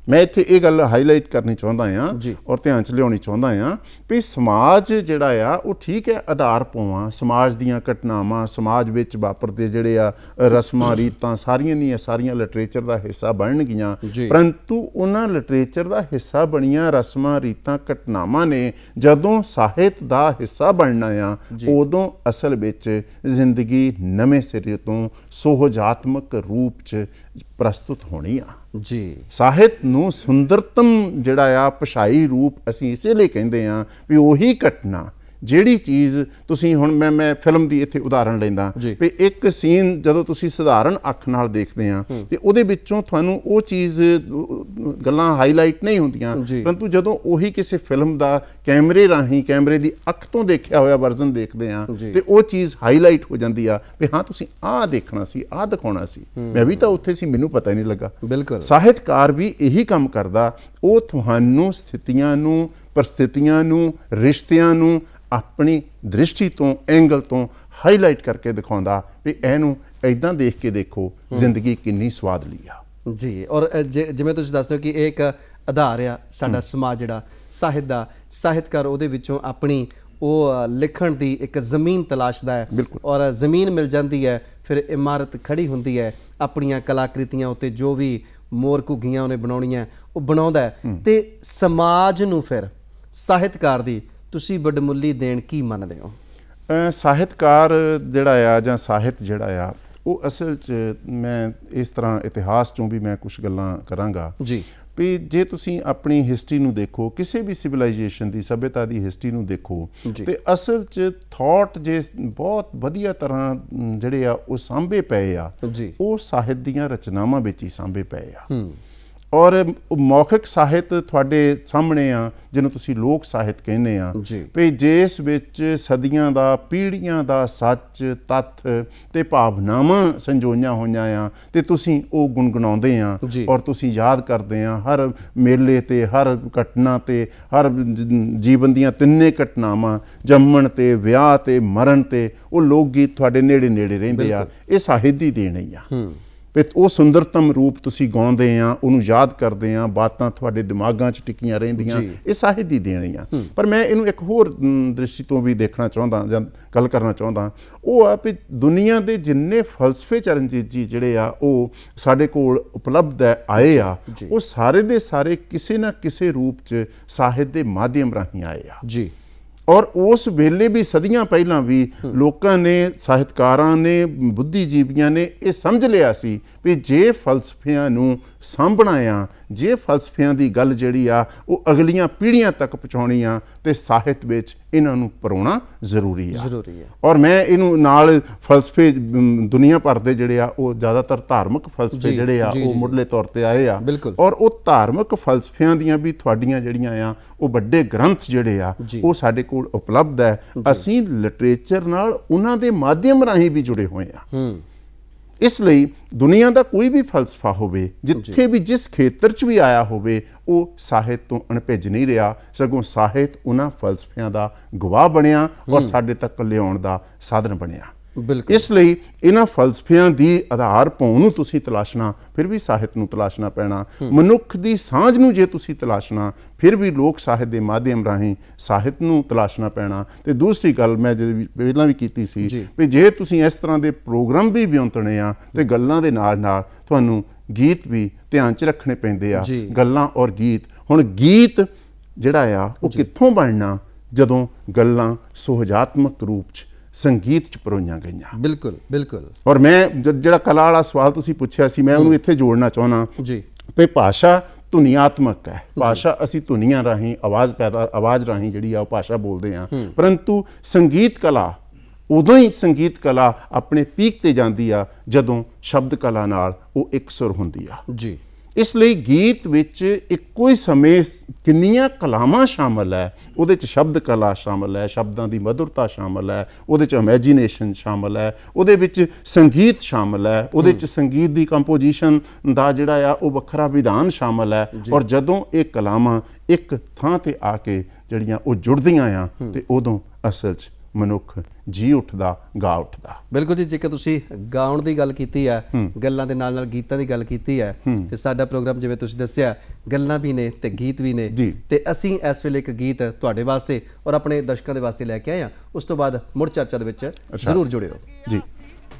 ਮੈਂ ਇੱਥੇ ਇਹ ਗੱਲ ਹਾਈਲਾਈਟ ਕਰਨੀ ਚਾਹੁੰਦਾ ਹਾਂ ਔਰ ਧਿਆਨ 'ਚ ਲਿਆਉਣੀ ਚਾਹੁੰਦਾ ਹਾਂ ਵੀ ਸਮਾਜ ਜਿਹੜਾ ਆ ਉਹ ਠੀਕ ਹੈ ਆਧਾਰ ਪਵਾਂ, ਸਮਾਜ ਦੀਆਂ ਘਟਨਾਵਾਂ, ਸਮਾਜ ਵਿੱਚ ਵਾਪਰਦੇ ਜਿਹੜੇ ਆ ਰਸਮਾਂ ਰੀਤਾਂ ਸਾਰੀਆਂ ਦੀਆਂ ਸਾਰੀਆਂ ਲਿਟਰੇਚਰ ਦਾ ਹਿੱਸਾ ਬਣਨਗੀਆਂ, ਪਰੰਤੂ ਉਹਨਾਂ ਲਿਟਰੇਚਰ ਦਾ ਹਿੱਸਾ ਬਣੀਆਂ ਰਸਮਾਂ ਰੀਤਾਂ ਘਟਨਾਵਾਂ ਨੇ ਜਦੋਂ ਸਾਹਿਤ ਦਾ ਹਿੱਸਾ ਬਣਨਾ ਆ ਉਦੋਂ ਅਸਲ ਵਿੱਚ ਜ਼ਿੰਦਗੀ ਨਵੇਂ ਸਿਰੇ ਤੋਂ ਸੁਹਜਾਤਮਕ ਰੂਪ 'ਚ ਪ੍ਰਸਤੁਤ ਹੋਣੀ ਆ। ਸਾਹਿਤ ਨੂੰ ਸੁੰਦਰਤਮ ਜਿਹੜਾ ਆ ਭਾਸ਼ਾਈ ਰੂਪ ਅਸੀਂ ਇਸੇ ਲਈ ਕਹਿੰਦੇ ਹਾਂ ਵੀ ਉਹੀ ਘਟਨਾ ਜਿਹੜੀ ਚੀਜ਼ ਤੁਸੀਂ ਹੁਣ ਮੈਂ ਫਿਲਮ ਦੀ ਇੱਥੇ ਉਦਾਹਰਣ ਲੈਂਦਾ ਵੀ ਇੱਕ ਸੀਨ ਜਦੋਂ ਤੁਸੀਂ ਸਧਾਰਨ ਅੱਖ ਨਾਲ ਦੇਖਦੇ ਆ ਤੇ ਉਹਦੇ ਵਿੱਚੋਂ ਤੁਹਾਨੂੰ ਉਹ ਚੀਜ਼ ਗੱਲਾਂ ਹਾਈਲਾਈਟ ਨਹੀਂ ਹੁੰਦੀਆਂ, ਪਰੰਤੂ ਜਦੋਂ ਉਹੀ ਕਿਸੇ ਫਿਲਮ ਦਾ ਕੈਮਰੇ ਰਾਹੀਂ ਕੈਮਰੇ ਦੀ ਅੱਖ ਤੋਂ ਦੇਖਿਆ ਹੋਇਆ ਵਰਜ਼ਨ ਦੇਖਦੇ ਆ ਤੇ ਉਹ ਚੀਜ਼ ਹਾਈਲਾਈਟ ਹੋ ਜਾਂਦੀ ਆ ਵੀ ਹਾਂ ਤੁਸੀਂ ਆਹ ਦੇਖਣਾ ਸੀ, ਆਹ ਦਿਖਾਉਣਾ ਸੀ, ਮੈਂ ਵੀ ਤਾਂ ਉੱਥੇ ਸੀ, ਮੈਨੂੰ ਪਤਾ ਹੀ ਨਹੀਂ ਲੱਗਾ। ਬਿਲਕੁਲ ਸਾਹਿਤਕਾਰ ਵੀ ਇਹੀ ਕੰਮ ਕਰਦਾ, ਉਹ ਤੁਹਾਨੂੰ ਸਥਿਤੀਆਂ ਨੂੰ, ਪਰਿਸਥਿਤੀਆਂ ਨੂੰ, ਰਿਸ਼ਤਿਆਂ ਨੂੰ ਆਪਣੀ ਦ੍ਰਿਸ਼ਟੀ ਤੋਂ ਐਂਗਲ ਤੋਂ ਹਾਈਲਾਈਟ ਕਰਕੇ ਦਿਖਾਉਂਦਾ ਵੀ ਇਹਨੂੰ ਇੱਦਾਂ ਦੇਖ ਕੇ ਦੇਖੋ ਜ਼ਿੰਦਗੀ ਕਿੰਨੀ ਸਵਾਦਲੀ ਆ। ਜੀ, ਔਰ ਜਿਵੇਂ ਤੁਸੀਂ ਦੱਸਦੇ ਹੋ ਕਿ ਇਹ ਇੱਕ ਆਧਾਰ ਆ ਸਾਡਾ ਸਮਾਜ ਜਿਹੜਾ ਸਾਹਿਤ ਦਾ, ਸਾਹਿਤਕਾਰ ਉਹਦੇ ਵਿੱਚੋਂ ਆਪਣੀ ਉਹ ਲਿਖਣ ਦੀ ਇੱਕ ਜ਼ਮੀਨ ਤਲਾਸ਼ਦਾ ਹੈ ਔਰ ਜ਼ਮੀਨ ਮਿਲ ਜਾਂਦੀ ਹੈ, ਫਿਰ ਇਮਾਰਤ ਖੜੀ ਹੁੰਦੀ ਹੈ, ਆਪਣੀਆਂ ਕਲਾਕ੍ਰਿਤੀਆਂ ਉੱਤੇ ਜੋ ਵੀ ਮੋਰ ਘੁੱਗੀਆਂ ਉਹਨੇ ਬਣਾਉਣੀਆਂ ਉਹ ਬਣਾਉਂਦਾ ਹੈ। ਤੇ ਸਮਾਜ ਨੂੰ ਫਿਰ ਸਾਹਿਤਕਾਰ ਦੀ ਤੁਸੀਂ ਵਡਮੁੱਲੀ ਦੇਣ ਕੀ ਮੰਨਦੇ ਹੋ? ਸਾਹਿਤਕਾਰ ਜਿਹੜਾ ਆ ਜਾਂ ਸਾਹਿਤ ਜਿਹੜਾ ਆ ਉਹ ਅਸਲ 'ਚ ਮੈਂ ਇਸ ਤਰ੍ਹਾਂ ਇਤਿਹਾਸ 'ਚੋਂ ਵੀ ਮੈਂ ਕੁਛ ਗੱਲਾਂ ਕਰਾਂਗਾ ਜੀ ਵੀ ਜੇ ਤੁਸੀਂ ਆਪਣੀ ਹਿਸਟਰੀ ਨੂੰ ਦੇਖੋ, ਕਿਸੇ ਵੀ ਸਿਵਲਾਈਜੇਸ਼ਨ ਦੀ ਸੱਭਿਅਤਾ ਦੀ ਹਿਸਟਰੀ ਨੂੰ ਦੇਖੋ ਤੇ ਅਸਲ 'ਚ ਥਾਟ ਜੇ ਬਹੁਤ ਵਧੀਆ ਤਰ੍ਹਾਂ ਜਿਹੜੇ ਆ ਉਹ ਸਾਂਭੇ ਪਏ ਆ, ਉਹ ਸਾਹਿਤ ਦੀਆਂ ਰਚਨਾਵਾਂ ਵਿੱਚ ਹੀ ਸਾਂਭੇ ਪਏ ਆ। ਔਰ ਮੌਖਿਕ ਸਾਹਿਤ ਤੁਹਾਡੇ ਸਾਹਮਣੇ ਆ ਜਿਹਨੂੰ ਤੁਸੀਂ ਲੋਕ ਸਾਹਿਤ ਕਹਿੰਦੇ ਆ ਵੀ ਜਿਸ ਵਿੱਚ ਸਦੀਆਂ ਦਾ, ਪੀੜ੍ਹੀਆਂ ਦਾ ਸੱਚ, ਤੱਥ ਤੇ ਭਾਵਨਾਵਾਂ ਸੰਜੋਈਆਂ ਹੋਈਆਂ ਆ ਤੇ ਤੁਸੀਂ ਉਹ ਗੁਣਗੁਣਾਉਂਦੇ ਆ ਔਰ ਤੁਸੀਂ ਯਾਦ ਕਰਦੇ ਆ ਹਰ ਮੇਲੇ ਤੇ, ਹਰ ਘਟਨਾ ਤੇ, ਹਰ ਜੀਵਨ ਦੀਆਂ ਤਿੰਨੇ ਘਟਨਾਵਾਂ, ਜੰਮਣ ਤੇ, ਵਿਆਹ ਤੇ, ਮਰਨ ਤੇ, ਉਹ ਲੋਕ ਗੀਤ ਤੁਹਾਡੇ ਨੇੜੇ ਨੇੜੇ ਰਹਿੰਦੇ ਆ। ਇਹ ਸਾਹਿਤ ਦੀ ਦੇਣ ਹੀ ਆ ਵੀ ਉਹ ਸੁੰਦਰਤਮ ਰੂਪ ਤੁਸੀਂ ਗਾਉਂਦੇ ਆ, ਉਹਨੂੰ ਯਾਦ ਕਰਦੇ ਆ, ਬਾਤਾਂ ਤੁਹਾਡੇ ਦਿਮਾਗਾਂ 'ਚ ਟਿਕੀਆਂ ਰਹਿੰਦੀਆਂ, ਇਹ ਸਾਹਿਤ ਦੀ ਦੇਣੀ ਆ। ਪਰ ਮੈਂ ਇਹਨੂੰ ਇੱਕ ਹੋਰ ਦ੍ਰਿਸ਼ਟੀ ਤੋਂ ਵੀ ਦੇਖਣਾ ਚਾਹੁੰਦਾ ਜਾਂ ਗੱਲ ਕਰਨਾ ਚਾਹੁੰਦਾ, ਉਹ ਆ ਵੀ ਦੁਨੀਆ ਦੇ ਜਿੰਨੇ ਫਲਸਫੇ ਚਰਨਜੀਤ ਜੀ ਜਿਹੜੇ ਆ ਉਹ ਸਾਡੇ ਕੋਲ ਉਪਲਬਧ ਆਏ ਆ, ਉਹ ਸਾਰੇ ਦੇ ਸਾਰੇ ਕਿਸੇ ਨਾ ਕਿਸੇ ਰੂਪ 'ਚ ਸਾਹਿਤ ਦੇ ਮਾਧਿਅਮ ਰਾਹੀਂ ਆਏ ਆ। ਔਰ ਉਸ ਵੇਲੇ ਵੀ ਸਦੀਆਂ ਪਹਿਲਾਂ ਵੀ ਲੋਕਾਂ ਨੇ, ਸਾਹਿਤਕਾਰਾਂ ਨੇ, ਬੁੱਧੀਜੀਵੀਆਂ ਨੇ ਇਹ ਸਮਝ ਲਿਆ ਸੀ ਵੀ ਜੇ ਫਲਸਫਿਆਂ ਨੂੰ ਸਾਂਭਣਾ ਆ, ਜੇ ਫਲਸਫਿਆਂ ਦੀ ਗੱਲ ਜਿਹੜੀ ਆ ਉਹ ਅਗਲੀਆਂ ਪੀੜ੍ਹੀਆਂ ਤੱਕ ਪਹੁੰਚਾਉਣੀ ਆ, ਤੇ ਸਾਹਿਤ ਵਿੱਚ ਇਹਨਾਂ ਨੂੰ ਪਰੋਣਾ ਜ਼ਰੂਰੀ ਆ। ਔਰ ਮੈਂ ਇਹਨੂੰ ਨਾਲ ਫਲਸਫੇ ਦੁਨੀਆ ਭਰ ਦੇ ਜਿਹੜੇ ਆ ਉਹ ਜ਼ਿਆਦਾਤਰ ਧਾਰਮਿਕ ਫਲਸਫੇ ਜਿਹੜੇ ਆ ਉਹ ਮੁੱਢਲੇ ਤੌਰ ਤੇ ਆਏ ਆ, ਔਰ ਉਹ ਧਾਰਮਿਕ ਫਲਸਫਿਆਂ ਦੀਆਂ ਵੀ ਤੁਹਾਡੀਆਂ ਜਿਹੜੀਆਂ ਆ ਉਹ ਵੱਡੇ ਗ੍ਰੰਥ ਜਿਹੜੇ ਆ ਉਹ ਸਾਡੇ ਕੋਲ ਉਪਲਬਧ ਹੈ। ਅਸੀਂ ਲਿਟਰੇਚਰ ਨਾਲ ਉਹਨਾਂ ਦੇ ਮਾਧਿਅਮ ਰਾਹੀਂ ਵੀ ਜੁੜੇ ਹੋਏ ਆ। ਇਸ ਲਈ ਦੁਨੀਆ ਦਾ ਕੋਈ ਵੀ ਫਲਸਫਾ ਹੋਵੇ, ਜਿੱਥੇ ਵੀ ਜਿਸ ਖੇਤਰ 'ਚ ਵੀ ਆਇਆ ਹੋਵੇ, ਉਹ ਸਾਹਿਤ ਤੋਂ ਅਣਭਿੱਜ ਨਹੀਂ ਰਿਹਾ, ਸਗੋਂ ਸਾਹਿਤ ਉਹਨਾਂ ਫਲਸਫਿਆਂ ਦਾ ਗਵਾਹ ਬਣਿਆ ਔਰ ਸਾਡੇ ਤੱਕ ਲਿਆਉਣ ਦਾ ਸਾਧਨ ਬਣਿਆ। ਇਸ ਲਈ ਇਹਨਾਂ ਫਲਸਫਿਆਂ ਦੀ ਆਧਾਰ ਭੌਂ ਨੂੰ ਤੁਸੀਂ ਤਲਾਸ਼ਣਾ, ਫਿਰ ਵੀ ਸਾਹਿਤ ਨੂੰ ਤਲਾਸ਼ਣਾ ਪੈਣਾ। ਮਨੁੱਖ ਦੀ ਸਾਂਝ ਨੂੰ ਜੇ ਤੁਸੀਂ ਤਲਾਸ਼ਣਾ, ਫਿਰ ਵੀ ਲੋਕ ਸਾਹਿਤ ਦੇ ਮਾਧਿਅਮ ਰਾਹੀਂ ਸਾਹਿਤ ਨੂੰ ਤਲਾਸ਼ਣਾ ਪੈਣਾ। ਤੇ ਦੂਸਰੀ ਗੱਲ ਮੈਂ ਪਹਿਲਾਂ ਵੀ ਕੀਤੀ ਸੀ ਵੀ ਜੇ ਤੁਸੀਂ ਇਸ ਤਰ੍ਹਾਂ ਦੇ ਪ੍ਰੋਗਰਾਮ ਵੀ ਵਿਉਂਤਣੇ ਆ, ਤੇ ਗੱਲਾਂ ਦੇ ਨਾਲ ਨਾਲ ਤੁਹਾਨੂੰ ਗੀਤ ਵੀ ਧਿਆਨ 'ਚ ਰੱਖਣੇ ਪੈਂਦੇ ਆ। ਗੱਲਾਂ ਔਰ ਗੀਤ, ਹੁਣ ਗੀਤ ਜਿਹੜਾ ਆ ਉਹ ਕਿੱਥੋਂ ਬਣਨਾ, ਜਦੋਂ ਗੱਲਾਂ ਸੁਹਜਾਤਮਕ ਰੂਪ 'ਚ ਸੰਗੀਤ 'ਚ ਪਰੋਈਆਂ ਗਈਆਂ। ਬਿਲਕੁਲ ਬਿਲਕੁਲ। ਔਰ ਮੈਂ ਜਿਹੜਾ ਕਲਾ ਵਾਲਾ ਸਵਾਲ ਤੁਸੀਂ ਪੁੱਛਿਆ ਸੀ, ਮੈਂ ਉਹਨੂੰ ਇੱਥੇ ਜੋੜਨਾ ਚਾਹੁੰਦਾ ਵੀ ਭਾਸ਼ਾ ਧੁਨੀਆਤਮਕ ਹੈ। ਭਾਸ਼ਾ ਅਸੀਂ ਧੁਨੀਆਂ ਰਾਹੀਂ, ਆਵਾਜ਼ ਰਾਹੀਂ ਜਿਹੜੀ ਆ ਉਹ ਭਾਸ਼ਾ ਬੋਲਦੇ ਹਾਂ, ਪਰੰਤੂ ਸੰਗੀਤ ਕਲਾ ਉਦੋਂ ਹੀ ਸੰਗੀਤ ਕਲਾ ਆਪਣੇ ਪੀਕ ਤੇ ਜਾਂਦੀ ਆ ਜਦੋਂ ਸ਼ਬਦ ਕਲਾ ਨਾਲ ਉਹ ਇਕਸੁਰ ਹੁੰਦੀ ਆ। ਇਸ ਲਈ ਗੀਤ ਵਿੱਚ ਇੱਕੋ ਹੀ ਸਮੇਂ ਕਿੰਨੀਆਂ ਕਲਾਵਾਂ ਸ਼ਾਮਲ ਹੈ। ਉਹਦੇ 'ਚ ਸ਼ਬਦ ਕਲਾ ਸ਼ਾਮਲ ਹੈ, ਸ਼ਬਦਾਂ ਦੀ ਮਧੁਰਤਾ ਸ਼ਾਮਲ ਹੈ, ਉਹਦੇ 'ਚ ਇਮੈਜੀਨੇਸ਼ਨ ਸ਼ਾਮਲ ਹੈ, ਉਹਦੇ ਵਿੱਚ ਸੰਗੀਤ ਸ਼ਾਮਲ ਹੈ, ਉਹਦੇ 'ਚ ਸੰਗੀਤ ਦੀ ਕੰਪੋਜੀਸ਼ਨ ਦਾ ਜਿਹੜਾ ਆ ਉਹ ਵੱਖਰਾ ਵਿਧਾਨ ਸ਼ਾਮਲ ਹੈ। ਔਰ ਜਦੋਂ ਇਹ ਕਲਾਵਾਂ ਇੱਕ ਥਾਂ ਤੇ ਆ ਕੇ ਜਿਹੜੀਆਂ ਉਹ ਜੁੜਦੀਆਂ ਆ, ਤੇ ਉਦੋਂ ਅਸਲ 'ਚ ਮਨੁੱਖ ਜੀ ਉੱਠਦਾ, ਗਾ ਉੱਠਦਾ। ਬਿਲਕੁਲ ਜੀ। ਜੇਕਰ ਤੁਸੀਂ ਗਾਉਣ ਦੀ ਗੱਲ ਕੀਤੀ ਹੈ, ਗੱਲਾਂ ਦੇ ਨਾਲ ਨਾਲ ਗੀਤਾਂ ਦੀ ਗੱਲ ਕੀਤੀ ਹੈ, ਤੇ ਸਾਡਾ ਪ੍ਰੋਗਰਾਮ ਜਿਵੇਂ ਤੁਸੀਂ ਦੱਸਿਆ ਗੱਲਾਂ ਵੀ ਨੇ ਤੇ ਗੀਤ ਵੀ ਨੇ, ਤੇ ਅਸੀਂ ਇਸ ਵੇਲੇ ਇੱਕ ਗੀਤ ਤੁਹਾਡੇ ਵਾਸਤੇ ਔਰ ਆਪਣੇ ਦਰਸ਼ਕਾਂ ਦੇ ਵਾਸਤੇ ਲੈ ਕੇ ਆਏ ਹਾਂ। ਉਸ ਤੋਂ ਬਾਅਦ ਮੁੜ ਚਰਚਾ ਦੇ ਵਿੱਚ ਜ਼ਰੂਰ ਜੁੜਿਓ ਜੀ।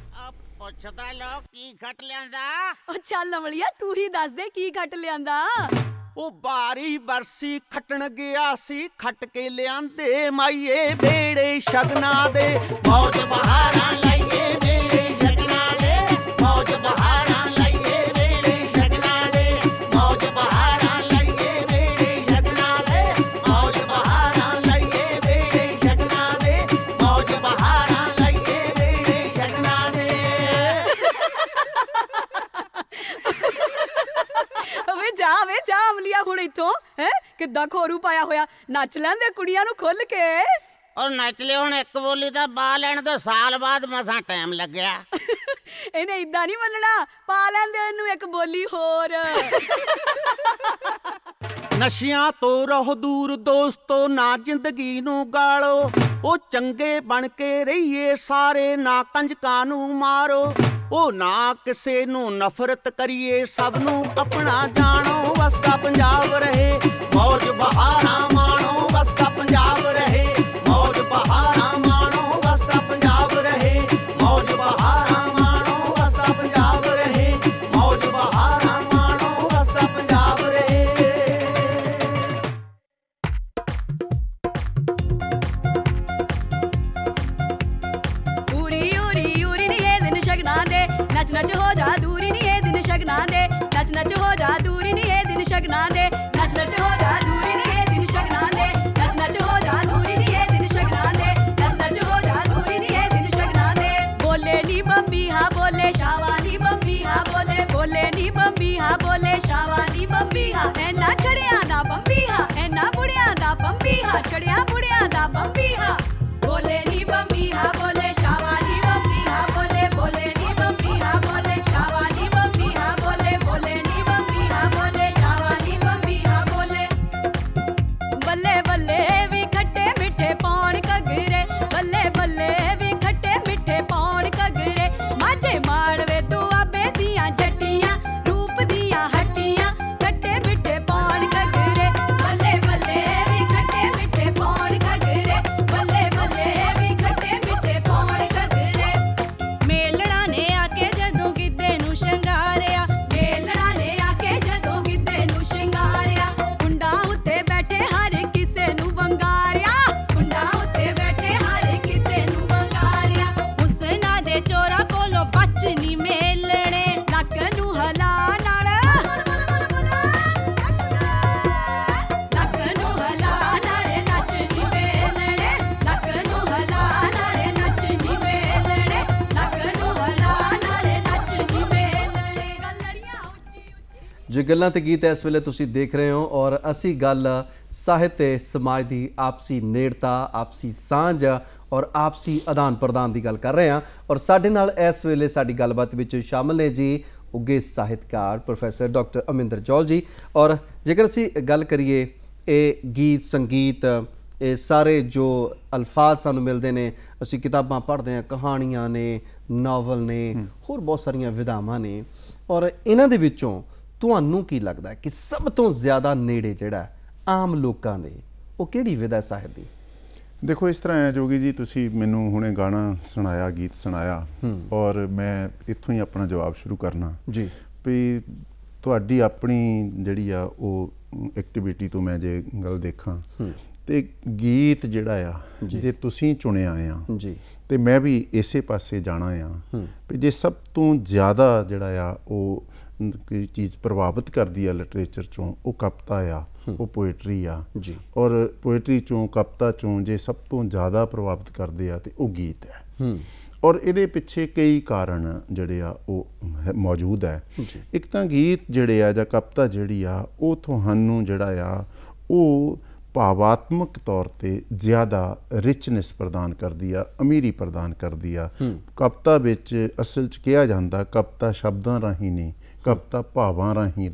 ਪੁੱਛਦਾ ਲੋ ਕੀ ਖੱਟ ਲਿਆਂਦਾ? ਉਹ ਚੱਲ ਅਮਲੀਆ, ਤੂੰ ਹੀ ਦੱਸ ਦੇ ਕੀ ਖੱਟ ਲਿਆਂਦਾ। ਉਹ ਬਾਰੀ ਬਰਸੀ ਖੱਟਣ ਗਿਆ ਸੀ, ਖੱਟ ਕੇ ਲਿਆਂਦੇ ਮਾਈਏ ਬੇੜੇ ਸ਼ਗਨਾਂ ਦੇ। ਮੌਜ ਬਹਾਰਾਂ ਲਾਈਏ ਬੇੜੇ ਸ਼ਗਨਾਂ ਦੇ, ਮੌਜ ਬਹਾਰਾਂ ਲਾਈਏ ਬੇੜੇ ਸ਼ਗਨਾਂ ਦੇ, ਮੌਜ ਬਹਾਰਾਂ ਲਾਈਏ ਬੇੜੇ ਸ਼ਗਨਾਂ ਦੇ, ਮੌਜ ਬਹਾਰਾਂ ਲਾਈਏ ਬੇੜੇ ਸ਼ਗਨਾਂ ਦੇ, ਮੌਜ ਬਹਾਰਾਂ ਲਾਈਏ ਬੇੜੇ ਸ਼ਗਨਾਂ ਦੇ। ਵੇ ਜਾ ਅਮਲੀਆ, ਹੁਣ ਇੱਥੋਂ ਹੈ ਕਿੱਦਾਂ ਖੋਰੂ ਪਾਇਆ ਹੋਇਆ, ਨੱਚ ਲੈਂਦੇ ਕੁੜੀਆਂ ਨੂੰ ਖੁੱਲ ਕੇ। ਔਰ ਨੱਚ ਲਿਓ ਹੁਣ, ਇੱਕ ਬੋਲੀ ਤਾਂ ਪਾ ਲੈਣ ਤੋਂ ਸਾਲ ਬਾਅਦ ਮਸਾਂ ਟਾਈਮ ਲੱਗਿਆ। ਇਹਨੇ ਇਦਾਂ ਨਹੀਂ ਮੰਨਣਾ, ਪਾ ਲੈਂਦੇ ਇਹਨੂੰ ਇੱਕ ਬੋਲੀ ਹੋਰ। ਨਸ਼ਿਆਂ ਤੋਂ ਰਹੋ ਦੂਰ ਦੋਸਤੋ, ਨਾ ਜ਼ਿੰਦਗੀ ਨੂੰ ਗਾਲੋ, ਉਹ ਚੰਗੇ ਬਣ ਕੇ ਰਹੀਏ ਸਾਰੇ, ਨਾ ਕੰਜਕਾਂ ਨੂੰ ਮਾਰੋ, ਉਹ ਨਾ ਕਿਸੇ ਨੂੰ ਨਫ਼ਰਤ ਕਰੀਏ, ਸਭ ਨੂੰ ਆਪਣਾ ਜਾਣੋ, ਵਸਦਾ ਪੰਜਾਬ ਰਹੇ, ਮੌਜ ਬਹਾਰਾਂ ਮਾਣੋ, ਵਸਦਾ ਪੰਜਾਬ ਰਹੇ, ਮੌਜ ਬਹਾਰਾਂ ਮਾਣੋ, ਵਸਦਾ ਪੰਜਾਬ ਰਹੇ, ਮੌਜ ਬਹਾਰਾਂ ਮਾਣੋ, ਵਸਦਾ ਪੰਜਾਬ ਰਹੇ, ਮੌਜ ਬਹਾਰਾਂ ਮਾਣੋ, ਵਸਦਾ ਪੰਜਾਬ ਰਹੇ। ਉਰੀ ਉਰੀ ਉਰੀ ਨੀ ਇਹ ਦਿਨ ਸ਼ਗਨਾਂ ਦੇ, ਨੱਚ ਨੱਚ ਹੋ ਜਾ ਦੂਰੀ ਨੀ ਇਹ ਦਿਨ ਸ਼ਗਨਾਂ ਦੇ, ਨੱਚ ਨੱਚ ਹੋ ਜਾ ਦੂਰੀ ਨੀ ਇਹ ਦਿਨ ਸ਼ਗਨਾਂ ਦੇ, ਨੱਚ ਨੱਚ ਹੋ ਜਾ ਦੂਰੀ ਨੀ ਇਹ ਦਿਨ ਸ਼ਗਨਾਂ ਦੇ, ਨੱਚ ਨੱਚ ਹੋ ਜਾ ਦੂਰੀ ਨੀ ਇਹ ਦਿਨ ਸ਼ਗਨਾਂ ਦੇ, ਨੱਚ ਨੱਚ ਹੋ ਜਾ ਦੂਰੀ ਨੀ ਇਹ ਦਿਨ ਸ਼ਗਨਾਂ ਦੇ। ਬੋਲੇ ਨੀ ਬੰਬੀ ਹਾਂ ਬੋਲੇ ਸ਼ਾਵਾ ਨੀ ਬੰਬੀ ਹਾਂ ਬੋਲੇ, ਬੋਲੇ ਨੀ ਬੰਬੀ ਹਾਂ ਬੋਲੇ ਸ਼ਾਵਾ ਨੀ ਬੰਬੀ ਹਾਂ, ਐਨਾ ਛੜਿਆਂ ਦਾ ਬੰਬੀ ਹਾਂ, ਐਨਾ ਬੁੜਿਆਂ ਦਾ ਬੰਬੀ ਹਾਂ, ਛੜਿਆਂ ਬੁੜਿਆਂ ਦਾ ਬੰਬੀ ਹਾਂ। ਬੋਲੇ ਨੀ ਬੰਬੀ ਹਾਂ ਬੋਲੇ ਸ਼ਾਵਾ ਨੀ ਬੰਬੀ ਹਾਂ ਬੋਲੇ, ਬੋਲੇ ਨੀ ਬੰਬੀ ਹਾਂ ਬੋਲੇ ਸ਼ਾਵਾ ਨੀ ਬੰਬੀ ਹਾਂ ਬੋਲੇ, ਬੋਲੇ ਨੀ ਬੰਬੀ ਹਾਂ ਬੋਲੇ ਸ਼ਾਵਾ ਨੀ ਬੰਬੀ ਹਾਂ ਬੋਲੇ। ਜੀ ਗੱਲਾਂ ਤੇ ਗੀਤ ਇਸ ਵੇਲੇ ਤੁਸੀਂ ਦੇਖ ਰਹੇ ਹੋ ਔਰ ਅਸੀਂ ਗੱਲ ਸਾਹਿਤ ਤੇ ਸਮਾਜ ਦੀ ਆਪਸੀ ਨੇੜਤਾ, ਆਪਸੀ ਸਾਂਝ ਔਰ ਆਪਸੀ ਆਦਾਨ ਪ੍ਰਦਾਨ ਦੀ ਗੱਲ ਕਰ ਰਹੇ ਹਾਂ। ਔਰ ਸਾਡੇ ਨਾਲ ਇਸ ਵੇਲੇ ਸਾਡੀ ਗੱਲਬਾਤ ਵਿੱਚ ਸ਼ਾਮਲ ਨੇ ਜੀ ਉੱਗੇ ਸਾਹਿਤਕਾਰ ਪ੍ਰੋਫੈਸਰ ਡਾਕਟਰ ਅਮਿੰਦਰ ਜੌਲ ਜੀ। ਔਰ ਜੇਕਰ ਅਸੀਂ ਗੱਲ ਕਰੀਏ ਇਹ ਗੀਤ ਸੰਗੀਤ ਇਹ ਸਾਰੇ ਜੋ ਅਲਫਾਜ਼ ਸਾਨੂੰ ਮਿਲਦੇ ਨੇ, ਅਸੀਂ ਕਿਤਾਬਾਂ ਪੜ੍ਹਦੇ ਹਾਂ, ਕਹਾਣੀਆਂ ਨੇ, ਨਾਵਲ ਨੇ, ਹੋਰ ਬਹੁਤ ਸਾਰੀਆਂ ਵਿਧਾਵਾਂ ਨੇ, ਔਰ ਇਹਨਾਂ ਦੇ ਵਿੱਚੋਂ ਤੁਹਾਨੂੰ ਕੀ ਲੱਗਦਾ ਕਿ ਸਭ ਤੋਂ ਜ਼ਿਆਦਾ ਨੇੜੇ ਜਿਹੜਾ ਆਮ ਲੋਕਾਂ ਦੇ ਉਹ ਕਿਹੜੀ ਵਿਧਾ ਸਾਹਿਤ ਦੀ? ਦੇਖੋ ਇਸ ਤਰ੍ਹਾਂ ਹੈ ਜੋਗੀ ਜੀ, ਤੁਸੀਂ ਮੈਨੂੰ ਹੁਣੇ ਗਾਣਾ ਸੁਣਾਇਆ, ਗੀਤ ਸੁਣਾਇਆ, ਔਰ ਮੈਂ ਇੱਥੋਂ ਹੀ ਆਪਣਾ ਜਵਾਬ ਸ਼ੁਰੂ ਕਰਨਾ ਜੀ ਵੀ ਤੁਹਾਡੀ ਆਪਣੀ ਜਿਹੜੀ ਆ ਉਹ ਐਕਟੀਵਿਟੀ ਤੋਂ ਮੈਂ ਜੇ ਗੱਲ ਦੇਖਾਂ ਤੇ ਗੀਤ ਜਿਹੜਾ ਆ ਜੇ ਤੁਸੀਂ ਚੁਣਿਆ ਆ ਜੀ ਤੇ ਮੈਂ ਵੀ ਇਸੇ ਪਾਸੇ ਜਾਣਾ ਆ ਵੀ ਜੇ ਸਭ ਤੋਂ ਜ਼ਿਆਦਾ ਜਿਹੜਾ ਆ ਉਹ ਕੋਈ ਚੀਜ਼ ਪ੍ਰਭਾਵਿਤ ਕਰਦੀ ਆ ਲਿਟਰੇਚਰ ਚੋਂ ਉਹ ਕਵਿਤਾ ਆ, ਉਹ ਪੋਇਟਰੀ ਆ ਜੀ। ਔਰ ਪੋਇਟਰੀ ਚੋਂ ਕਵਿਤਾ ਚੋਂ ਜੇ ਸਭ ਤੋਂ ਜ਼ਿਆਦਾ ਪ੍ਰਭਾਵਿਤ ਕਰਦੇ ਆ ਤੇ ਉਹ ਗੀਤ ਹੈ। ਔਰ ਇਹਦੇ ਪਿੱਛੇ ਕਈ ਕਾਰਨ ਜਿਹੜੇ ਆ ਉਹ ਮੌਜੂਦ ਹੈ। ਇੱਕ ਤਾਂ ਗੀਤ ਜਿਹੜੇ ਆ ਜਾਂ ਕਵਿਤਾ ਜਿਹੜੀ ਆ ਉਹ ਤੁਹਾਨੂੰ ਜਿਹੜਾ ਆ ਉਹ ਭਾਵਾਤਮਕ ਤੌਰ ਤੇ ਜ਼ਿਆਦਾ ਰਿਚਨੈਸ ਪ੍ਰਦਾਨ ਕਰਦੀ ਆ, ਅਮੀਰੀ ਪ੍ਰਦਾਨ ਕਰਦੀ ਆ। ਕਵਿਤਾ ਵਿੱਚ ਅਸਲ 'ਚ ਕਿਹਾ ਜਾਂਦਾ ਕਵਿਤਾ ਸ਼ਬਦਾਂ ਰਾਹੀਂ ਨਹੀਂ, ਕਵਿਤਾ ਭਾਵਾਂ ਰਾਹੀਂ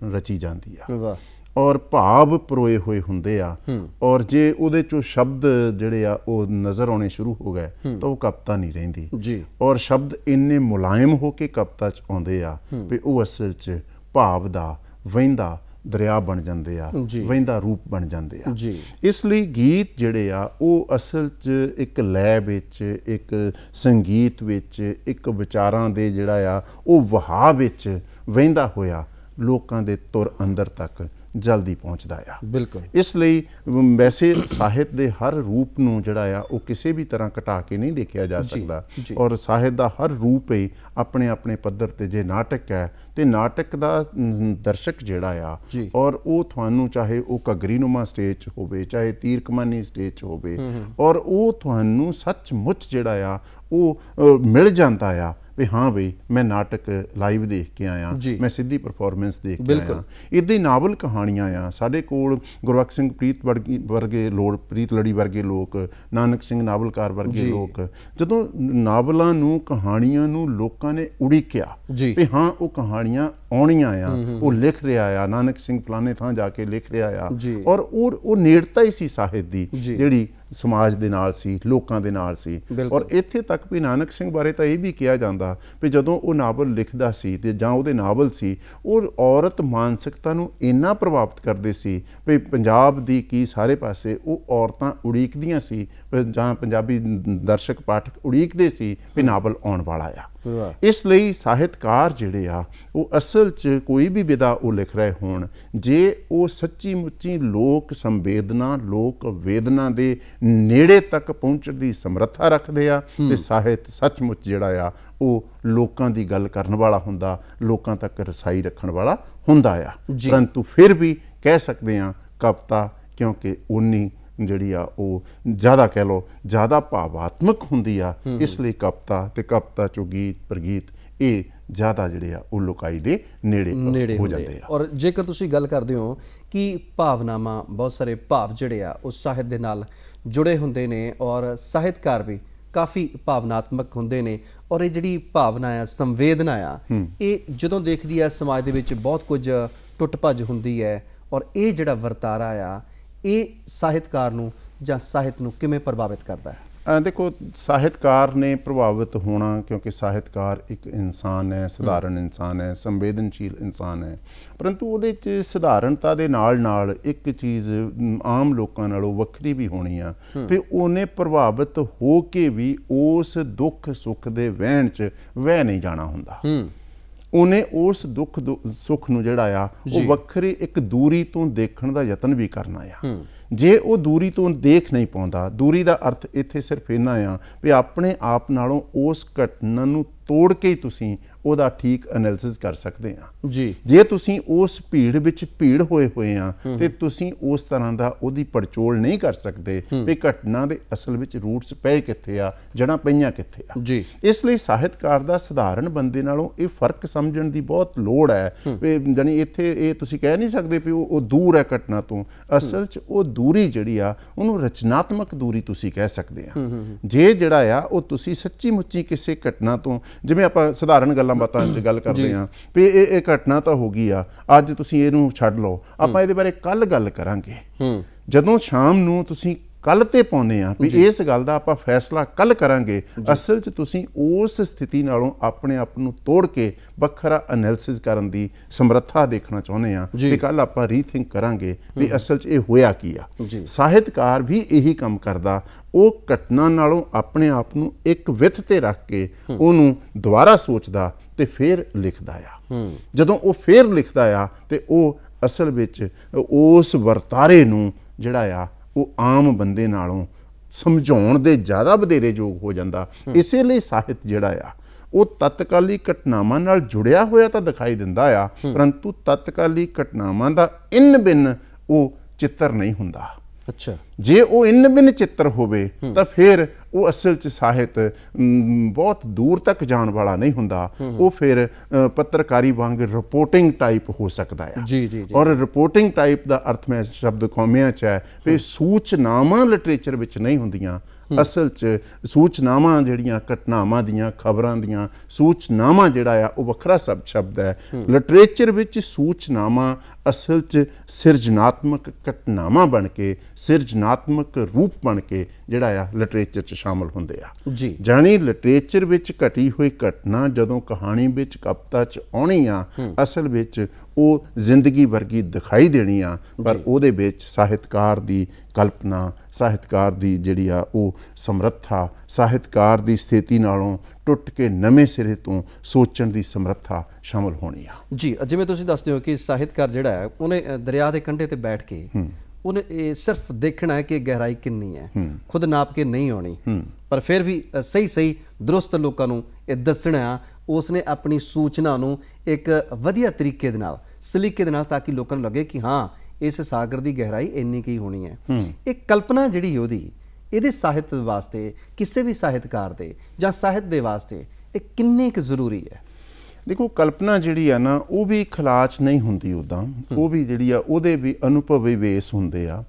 ਰਚੀ ਜਾਂਦੀ ਆ ਔਰ ਭਾਵ ਪਰੋਏ ਹੋਏ ਹੁੰਦੇ ਆ। ਔਰ ਜੇ ਉਹਦੇ ਚੋਂ ਸ਼ਬਦ ਜਿਹੜੇ ਆ ਉਹ ਨਜ਼ਰ ਆਉਣੇ ਸ਼ੁਰੂ ਹੋ ਗਏ ਤਾਂ ਉਹ ਕਵਿਤਾ ਨਹੀਂ ਰਹਿੰਦੀ ਜੀ। ਔਰ ਸ਼ਬਦ ਇੰਨੇ ਮੁਲਾਇਮ ਹੋ ਕੇ ਕਵਿਤਾ 'ਚ ਆਉਂਦੇ ਆ ਵੀ ਉਹ ਅਸਲ 'ਚ ਭਾਵ ਦਾ ਵਹਿੰਦਾ ਦਰਿਆ ਬਣ ਜਾਂਦੇ ਆ, ਵਹਿੰਦਾ ਰੂਪ ਬਣ ਜਾਂਦੇ ਆ ਜੀ। ਇਸ ਲਈ ਗੀਤ ਜਿਹੜੇ ਆ ਉਹ ਅਸਲ 'ਚ ਇੱਕ ਲੈਅ ਵਿੱਚ, ਇੱਕ ਸੰਗੀਤ ਵਿੱਚ, ਇੱਕ ਵਿਚਾਰਾਂ ਦੇ ਜਿਹੜਾ ਆ ਉਹ ਵਹਾਅ ਵਿੱਚ ਵਹਿੰਦਾ ਹੋਇਆ ਲੋਕਾਂ ਦੇ ਤੁਰ ਅੰਦਰ ਤੱਕ ਜਲਦੀ ਪਹੁੰਚਦਾ ਆ। ਬਿਲਕੁਲ। ਇਸ ਲਈ ਵੈਸੇ ਸਾਹਿਤ ਦੇ ਹਰ ਰੂਪ ਨੂੰ ਜਿਹੜਾ ਆ ਉਹ ਕਿਸੇ ਵੀ ਤਰ੍ਹਾਂ ਘਟਾ ਕੇ ਨਹੀਂ ਦੇਖਿਆ ਜਾ ਸਕਦਾ ਔਰ ਸਾਹਿਤ ਦਾ ਹਰ ਰੂਪ ਹੀ ਆਪਣੇ ਆਪਣੇ ਪੱਧਰ ਤੇ ਜੇ ਨਾਟਕ ਹੈ ਤੇ ਨਾਟਕ ਦਾ ਦਰਸ਼ਕ ਜਿਹੜਾ ਆ ਔਰ ਉਹ ਤੁਹਾਨੂੰ ਚਾਹੇ ਉਹ ਘੱਗਰੀਨੁਮਾ ਸਟੇਜ 'ਚ ਹੋਵੇ, ਚਾਹੇ ਤੀਰ ਕਮਾਨੀ ਸਟੇਜ 'ਚ ਹੋਵੇ ਔਰ ਉਹ ਤੁਹਾਨੂੰ ਸੱਚਮੁੱਚ ਜਿਹੜਾ ਆ ਉਹ ਮਿਲ ਜਾਂਦਾ ਆ ਵੀ ਹਾਂ ਬਈ ਮੈਂ ਨਾਟਕ ਲਾਈਵ ਦੇਖ ਕੇ ਆਇਆ, ਮੈਂ ਸਿੱਧੀ ਪਰਫਾਰਮੈਂਸ ਦੇਖ ਕੇ ਆਇਆ। ਇੱਦਾਂ ਹੀ ਨਾਵਲ ਕਹਾਣੀਆਂ ਆ ਸਾਡੇ ਕੋਲ, ਗੁਰਬਖਸ਼ ਸਿੰਘ ਪ੍ਰੀਤ ਵਰਗੇ ਪ੍ਰੀਤ ਲੜੀ ਵਰਗੇ ਲੋਕ, ਨਾਨਕ ਸਿੰਘ ਨਾਵਲਕਾਰ ਵਰਗੇ ਲੋਕ, ਜਦੋਂ ਨਾਵਲਾਂ ਨੂੰ ਕਹਾਣੀਆਂ ਨੂੰ ਲੋਕਾਂ ਨੇ ਉਡੀਕਿਆ ਵੀ ਹਾਂ ਉਹ ਕਹਾਣੀਆਂ ਆਉਣੀਆਂ ਆ, ਉਹ ਲਿਖ ਰਿਹਾ ਆ, ਨਾਨਕ ਸਿੰਘ ਫਲਾਣੇ ਥਾਂ ਜਾ ਕੇ ਲਿਖ ਰਿਹਾ ਆ ਔਰ ਉਹ ਨੇੜਤਾ ਹੀ ਸੀ ਸਾਹਿਤ ਦੀ ਜਿਹੜੀ ਸਮਾਜ ਦੇ ਨਾਲ ਸੀ, ਲੋਕਾਂ ਦੇ ਨਾਲ ਸੀ। ਔਰ ਇੱਥੇ ਤੱਕ ਵੀ ਨਾਨਕ ਸਿੰਘ ਬਾਰੇ ਤਾਂ ਇਹ ਵੀ ਕਿਹਾ ਜਾਂਦਾ ਵੀ ਜਦੋਂ ਉਹ ਨਾਵਲ ਲਿਖਦਾ ਸੀ ਤੇ ਜਾਂ ਉਹਦੇ ਨਾਵਲ ਸੀ ਉਹ ਔਰਤ ਮਾਨਸਿਕਤਾ ਨੂੰ ਇੰਨਾ ਪ੍ਰਭਾਵਿਤ ਕਰਦੇ ਸੀ ਵੀ ਪੰਜਾਬ ਦੀ ਕੀ ਸਾਰੇ ਪਾਸੇ ਉਹ ਔਰਤਾਂ ਉਡੀਕਦੀਆਂ ਸੀ ਜਾਂ ਪੰਜਾਬੀ ਦਰਸ਼ਕ ਪਾਠਕ ਉਡੀਕਦੇ ਸੀ ਵੀ ਨਾਵਲ ਆਉਣ ਵਾਲਾ ਆ। ਇਸ ਲਈ ਸਾਹਿਤਕਾਰ ਜਿਹੜੇ ਆ ਉਹ ਅਸਲ 'ਚ ਕੋਈ ਵੀ ਵਿਧਾ ਉਹ ਲਿਖ ਰਹੇ ਹੋਣ, ਜੇ ਉਹ ਸੱਚੀ ਮੁੱਚੀ ਲੋਕ ਸੰਵੇਦਨਾ, ਲੋਕ ਵੇਦਨਾ ਦੇ ਨੇੜੇ ਤੱਕ ਪਹੁੰਚਣ ਦੀ ਸਮਰੱਥਾ ਰੱਖਦੇ ਆ ਤੇ ਸਾਹਿਤ ਸੱਚਮੁੱਚ ਜਿਹੜਾ ਆ ਉਹ ਲੋਕਾਂ ਦੀ ਗੱਲ ਕਰਨ ਵਾਲਾ ਹੁੰਦਾ, ਲੋਕਾਂ ਤੱਕ ਰਸਾਈ ਰੱਖਣ ਵਾਲਾ ਹੁੰਦਾ ਆ। ਪਰੰਤੂ ਫਿਰ ਵੀ ਕਹਿ ਸਕਦੇ ਆ ਕਵਿਤਾ ਕਿਉਂਕਿ ਉਨੀ ਜਿਹੜੀ ਆ ਉਹ ਜ਼ਿਆਦਾ ਕਹਿ ਲਓ ਜ਼ਿਆਦਾ ਭਾਵਾਤਮਕ ਹੁੰਦੀ ਆ, ਇਸ ਲਈ ਕਵਿਤਾ ਤੇ ਕਵਿਤਾ ਚੋਂ ਗੀਤ ਪ੍ਰਗੀਤ ਇਹ ਜ਼ਿਆਦਾ ਜਿਹੜੇ ਆ ਉਹ ਲੋਕਾਈ ਦੇ ਨੇੜੇ ਹੋ ਜਾਂਦੇ ਆ। ਔਰ ਜੇਕਰ ਤੁਸੀਂ ਗੱਲ ਕਰਦੇ ਹੋ ਕਿ ਭਾਵਨਾਵਾਂ, ਬਹੁਤ ਸਾਰੇ ਭਾਵ ਜਿਹੜੇ ਆ ਉਹ ਸਾਹਿਤ ਦੇ ਨਾਲ ਜੁੜੇ ਹੁੰਦੇ ਨੇ ਔਰ ਸਾਹਿਤਕਾਰ ਵੀ ਕਾਫੀ ਭਾਵਨਾਤਮਕ ਹੁੰਦੇ ਨੇ ਔਰ ਇਹ ਜਿਹੜੀ ਭਾਵਨਾ ਆ, ਸੰਵੇਦਨਾ ਆ, ਇਹ ਜਦੋਂ ਦੇਖਦੀ ਆ ਸਮਾਜ ਦੇ ਵਿੱਚ ਬਹੁਤ ਕੁਝ ਟੁੱਟ ਭੱਜ ਹੁੰਦੀ ਹੈ ਔਰ ਇਹ ਜਿਹੜਾ ਵਰਤਾਰਾ ਆ ਇਹ ਸਾਹਿਤਕਾਰ ਨੂੰ ਜਾਂ ਸਾਹਿਤ ਨੂੰ ਕਿਵੇਂ ਪ੍ਰਭਾਵਿਤ ਕਰਦਾ ਹੈ? ਦੇਖੋ ਸਾਹਿਤਕਾਰ ਨੇ ਪ੍ਰਭਾਵਿਤ ਹੋਣਾ ਕਿਉਂਕਿ ਸਾਹਿਤਕਾਰ ਇੱਕ ਇਨਸਾਨ ਹੈ, ਸਧਾਰਨ ਇਨਸਾਨ ਹੈ, ਸੰਵੇਦਨਸ਼ੀਲ ਇਨਸਾਨ ਹੈ, ਪਰੰਤੂ ਉਹਦੇ 'ਚ ਸਧਾਰਨਤਾ ਦੇ ਨਾਲ ਨਾਲ ਇੱਕ ਚੀਜ਼ ਆਮ ਲੋਕਾਂ ਨਾਲੋਂ ਵੱਖਰੀ ਵੀ ਹੋਣੀ ਆ ਵੀ ਉਹਨੇ ਪ੍ਰਭਾਵਿਤ ਹੋ ਕੇ ਵੀ ਉਸ ਦੁੱਖ ਸੁੱਖ ਦੇ ਵਹਿਣ 'ਚ ਵਹਿ ਨਹੀਂ ਜਾਣਾ ਹੁੰਦਾ। ਉਹਨੇ ਉਸ ਦੁੱਖ ਸੁੱਖ ਨੂੰ ਜਿਹੜਾ ਆ ਉਹ ਵੱਖਰੀ ਇੱਕ ਦੂਰੀ ਤੋਂ ਦੇਖਣ ਦਾ ਯਤਨ ਵੀ ਕਰਨਾ ਆ। ਜੇ ਉਹ ਦੂਰੀ ਤੋਂ ਦੇਖ ਨਹੀਂ ਪਾਉਂਦਾ, ਦੂਰੀ ਦਾ ਅਰਥ ਇੱਥੇ ਸਿਰਫ ਇੰਨਾ ਆ ਵੀ ਆਪਣੇ ਆਪ ਨਾਲੋਂ ਉਸ ਘਟਨਾ ਨੂੰ ਤੋੜ ਕੇ ਹੀ ਤੁਸੀਂ ਉਹਦਾ ਠੀਕ ਐਨਾਲਿਸਿਸ ਕਰ ਸਕਦੇ ਹਾਂ ਜੀ। ਜੇ ਤੁਸੀਂ ਉਸ ਭੀੜ ਵਿੱਚ ਭੀੜ ਹੋਏ ਆ ਤੇ ਤੁਸੀਂ ਉਸ ਤਰ੍ਹਾਂ ਦਾ ਉਹਦੀ ਪੜਚੋਲ ਨਹੀਂ ਕਰ ਸਕਦੇ ਵੀ ਘਟਨਾ ਦੇ ਅਸਲ ਵਿੱਚ ਰੂਟਸ ਪਏ ਕਿੱਥੇ ਆ, ਜੜ੍ਹਾਂ ਪਈਆਂ ਕਿੱਥੇ ਆ ਜੀ। ਇਸ ਲਈ ਸਾਹਿਤਕਾਰ ਦਾ ਸਧਾਰਨ ਬੰਦੇ ਨਾਲੋਂ ਇਹ ਫਰਕ ਸਮਝਣ ਦੀ ਬਹੁਤ ਲੋੜ ਹੈ ਵੀ ਜਾਨੀ ਇੱਥੇ ਇਹ ਤੁਸੀਂ ਕਹਿ ਨਹੀਂ ਸਕਦੇ ਵੀ ਉਹ ਦੂਰ ਹੈ ਘਟਨਾ ਤੋਂ। ਅਸਲ 'ਚ ਉਹ ਦੂਰੀ ਜਿਹੜੀ ਆ ਉਹਨੂੰ ਰਚਨਾਤਮਕ ਦੂਰੀ ਤੁਸੀਂ ਕਹਿ ਸਕਦੇ ਆ। ਜੇ ਜਿਹੜਾ ਆ ਉਹ ਤੁਸੀਂ ਸੱਚੀ ਮੁੱਚੀ ਕਿਸੇ ਘਟਨਾ ਤੋਂ, ਜਿਵੇਂ ਆਪਾਂ ਸਧਾਰਨ ਗੱਲਾਂ ਬਾਤਾਂ 'ਚ ਗੱਲ ਕਰਦੇ ਹਾਂ ਵੀ ਇਹ ਘਟਨਾ ਤਾਂ ਹੋ ਗਈ ਆ, ਅੱਜ ਤੁਸੀਂ ਇਹਨੂੰ ਛੱਡ ਲਓ, ਆਪਾਂ ਇਹਦੇ ਬਾਰੇ ਕੱਲ੍ਹ ਗੱਲ ਕਰਾਂਗੇ। ਜਦੋਂ ਸ਼ਾਮ ਨੂੰ ਤੁਸੀਂ ਕੱਲ੍ਹ ਤੇ ਪਾਉਂਦੇ ਆ ਵੀ ਇਸ ਗੱਲ ਦਾ ਆਪਾਂ ਫੈਸਲਾ ਕੱਲ੍ਹ ਕਰਾਂਗੇ, ਅਸਲ 'ਚ ਤੁਸੀਂ ਉਸ ਸਥਿਤੀ ਨਾਲੋਂ ਆਪਣੇ ਆਪ ਨੂੰ ਤੋੜ ਕੇ ਵੱਖਰਾ ਐਨਾਲਿਸਿਸ ਕਰਨ ਦੀ ਸਮਰੱਥਾ ਦੇਖਣਾ ਚਾਹੁੰਦੇ ਆ ਵੀ ਕੱਲ੍ਹ ਆਪਾਂ ਰੀਥਿੰਕ ਕਰਾਂਗੇ ਵੀ ਅਸਲ 'ਚ ਇਹ ਹੋਇਆ ਕੀ ਆ। ਸਾਹਿਤਕਾਰ ਵੀ ਇਹੀ ਕੰਮ ਕਰਦਾ, ਉਹ ਘਟਨਾ ਨਾਲੋਂ ਆਪਣੇ ਆਪ ਨੂੰ ਇੱਕ ਵਿੱਥ ਤੇ ਰੱਖ ਕੇ ਉਹਨੂੰ ਦੁਬਾਰਾ ਸੋਚਦਾ ਤੇ ਫਿਰ ਲਿਖਦਾ ਆ। ਜਦੋਂ ਉਹ ਫਿਰ ਲਿਖਦਾ ਆ ਤੇ ਉਹ ਅਸਲ ਵਿੱਚ ਉਸ ਵਰਤਾਰੇ ਨੂੰ ਜਿਹੜਾ ਆ ਉਹ ਆਮ ਬੰਦੇ ਨਾਲੋਂ ਸਮਝਾਉਣ ਦੇ ਜ਼ਿਆਦਾ ਵਧੇਰੇ ਯੋਗ ਹੋ ਜਾਂਦਾ। ਇਸੇ ਲਈ ਸਾਹਿਤ ਜਿਹੜਾ ਆ ਉਹ ਤਤਕਾਲੀ ਘਟਨਾਵਾਂ ਨਾਲ ਜੁੜਿਆ ਹੋਇਆ ਤਾਂ ਦਿਖਾਈ ਦਿੰਦਾ ਆ, ਪਰੰਤੂ ਤਤਕਾਲੀ ਘਟਨਾਵਾਂ ਦਾ ਇੰਨ ਬਿੰਨ ਉਹ ਚਿੱਤਰ ਨਹੀਂ ਹੁੰਦਾ। ਅੱਛਾ, ਜੇ ਉਹ ਇੰਨ ਬਿੰਨ ਚਿੱਤਰ ਹੋਵੇ ਤਾਂ ਫਿਰ ਉਹ ਅਸਲ 'ਚ ਸਾਹਿਤ ਬਹੁਤ ਦੂਰ ਤੱਕ ਜਾਣ ਵਾਲਾ ਨਹੀਂ ਹੁੰਦਾ। ਉਹ ਫਿਰ ਪੱਤਰਕਾਰੀ ਵਾਂਗ ਰਿਪੋਰਟਿੰਗ ਟਾਈਪ ਹੋ ਸਕਦਾ ਹੈ। ਜੀ ਜੀ। ਔਰ ਰਿਪੋਰਟਿੰਗ ਟਾਈਪ ਦਾ ਅਰਥ ਮੈਂ ਸ਼ਬਦ ਕੌਮਿਆਂ 'ਚ ਹੈ ਵੀ ਸੂਚਨਾਵਾਂ ਲਿਟਰੇਚਰ ਵਿੱਚ ਨਹੀਂ ਹੁੰਦੀਆਂ। ਅਸਲ 'ਚ ਸੂਚਨਾਵਾਂ ਜਿਹੜੀਆਂ ਘਟਨਾਵਾਂ ਦੀਆਂ, ਖਬਰਾਂ ਦੀਆਂ ਸੂਚਨਾਵਾਂ ਜਿਹੜਾ ਆ ਉਹ ਵੱਖਰਾ ਸ਼ਬਦ ਹੈ। ਲਿਟਰੇਚਰ ਵਿੱਚ ਸੂਚਨਾਵਾਂ ਅਸਲ 'ਚ ਸਿਰਜਨਾਤਮਕ ਘਟਨਾਵਾਂ ਬਣ ਕੇ, ਸਿਰਜਨਾਤਮਕ ਰੂਪ ਬਣ ਕੇ ਜਿਹੜਾ ਆ ਲਿਟਰੇਚਰ 'ਚ ਸ਼ਾਮਲ ਹੁੰਦੇ ਆ ਜੀ। ਜਾਣੀ ਲਿਟਰੇਚਰ ਵਿੱਚ ਘਟੀ ਹੋਈ ਘਟਨਾ ਜਦੋਂ ਕਹਾਣੀ ਵਿੱਚ, ਕਵਿਤਾ 'ਚ ਆਉਣੀ ਆ, ਅਸਲ ਵਿੱਚ ਉਹ ਜ਼ਿੰਦਗੀ ਵਰਗੀ ਦਿਖਾਈ ਦੇਣੀ ਆ, ਪਰ ਉਹਦੇ ਵਿੱਚ ਸਾਹਿਤਕਾਰ ਦੀ ਕਲਪਨਾ, ਸਾਹਿਤਕਾਰ ਦੀ ਜਿਹੜੀ ਆ ਉਹ ਸਮਰੱਥਾ, ਸਾਹਿਤਕਾਰ ਦੀ ਸਥਿਤੀ ਨਾਲੋਂ ਟੁੱਟ ਕੇ ਨਵੇਂ ਸਿਰੇ ਤੋਂ ਸੋਚਣ ਦੀ ਸਮਰੱਥਾ ਸ਼ਾਮਲ ਹੋਣੀ ਆ। ਜੀ, ਜਿਵੇਂ ਤੁਸੀਂ ਦੱਸਦੇ ਹੋ ਕਿ ਸਾਹਿਤਕਾਰ ਜਿਹੜਾ ਹੈ ਉਹਨੇ ਦਰਿਆ ਦੇ ਕੰਢੇ ਤੇ ਬੈਠ ਕੇ ਉਹਨੇ ਇਹ ਸਿਰਫ ਦੇਖਣਾ ਹੈ ਕਿ ਗਹਿਰਾਈ ਕਿੰਨੀ ਹੈ, ਖੁਦ ਨਾਪ ਕੇ ਨਹੀਂ ਆਉਣੀ, ਪਰ ਫਿਰ ਵੀ ਸਹੀ ਦਰੁਸਤ ਲੋਕਾਂ ਨੂੰ ਇਹ ਦੱਸਣਾ। ਉਸਨੇ ਆਪਣੀ ਸੂਚਨਾ ਨੂੰ ਇੱਕ ਵਧੀਆ ਤਰੀਕੇ ਦੇ ਨਾਲ, ਸਲੀਕੇ ਦੇ ਨਾਲ, ਤਾਂ ਕਿ ਲੋਕਾਂ ਨੂੰ ਲੱਗੇ ਕਿ ਹਾਂ ਇਸ ਸਾਗਰ ਦੀ ਗਹਿਰਾਈ ਇੰਨੀ ਕੀ ਹੋਣੀ ਹੈ। ਇਹ ਕਲਪਨਾ ਜਿਹੜੀ ਉਹਦੀ, ਇਹਦੇ ਸਾਹਿਤ ਵਾਸਤੇ, ਕਿਸੇ ਵੀ ਸਾਹਿਤਕਾਰ ਦੇ ਜਾਂ ਸਾਹਿਤ ਦੇ ਵਾਸਤੇ ਇਹ ਕਿੰਨੀ ਕੁ ਜ਼ਰੂਰੀ ਹੈ? ਦੇਖੋ, ਕਲਪਨਾ ਜਿਹੜੀ ਆ ਨਾ ਉਹ ਵੀ ਖਲਾਚ ਨਹੀਂ ਹੁੰਦੀ ਉੱਦਾਂ, ਉਹ ਵੀ ਜਿਹੜੀ ਆ ਉਹਦੇ ਵੀ ਅਨੁਭਵੀ ਵੇਸ ਹੁੰਦੇ ਆ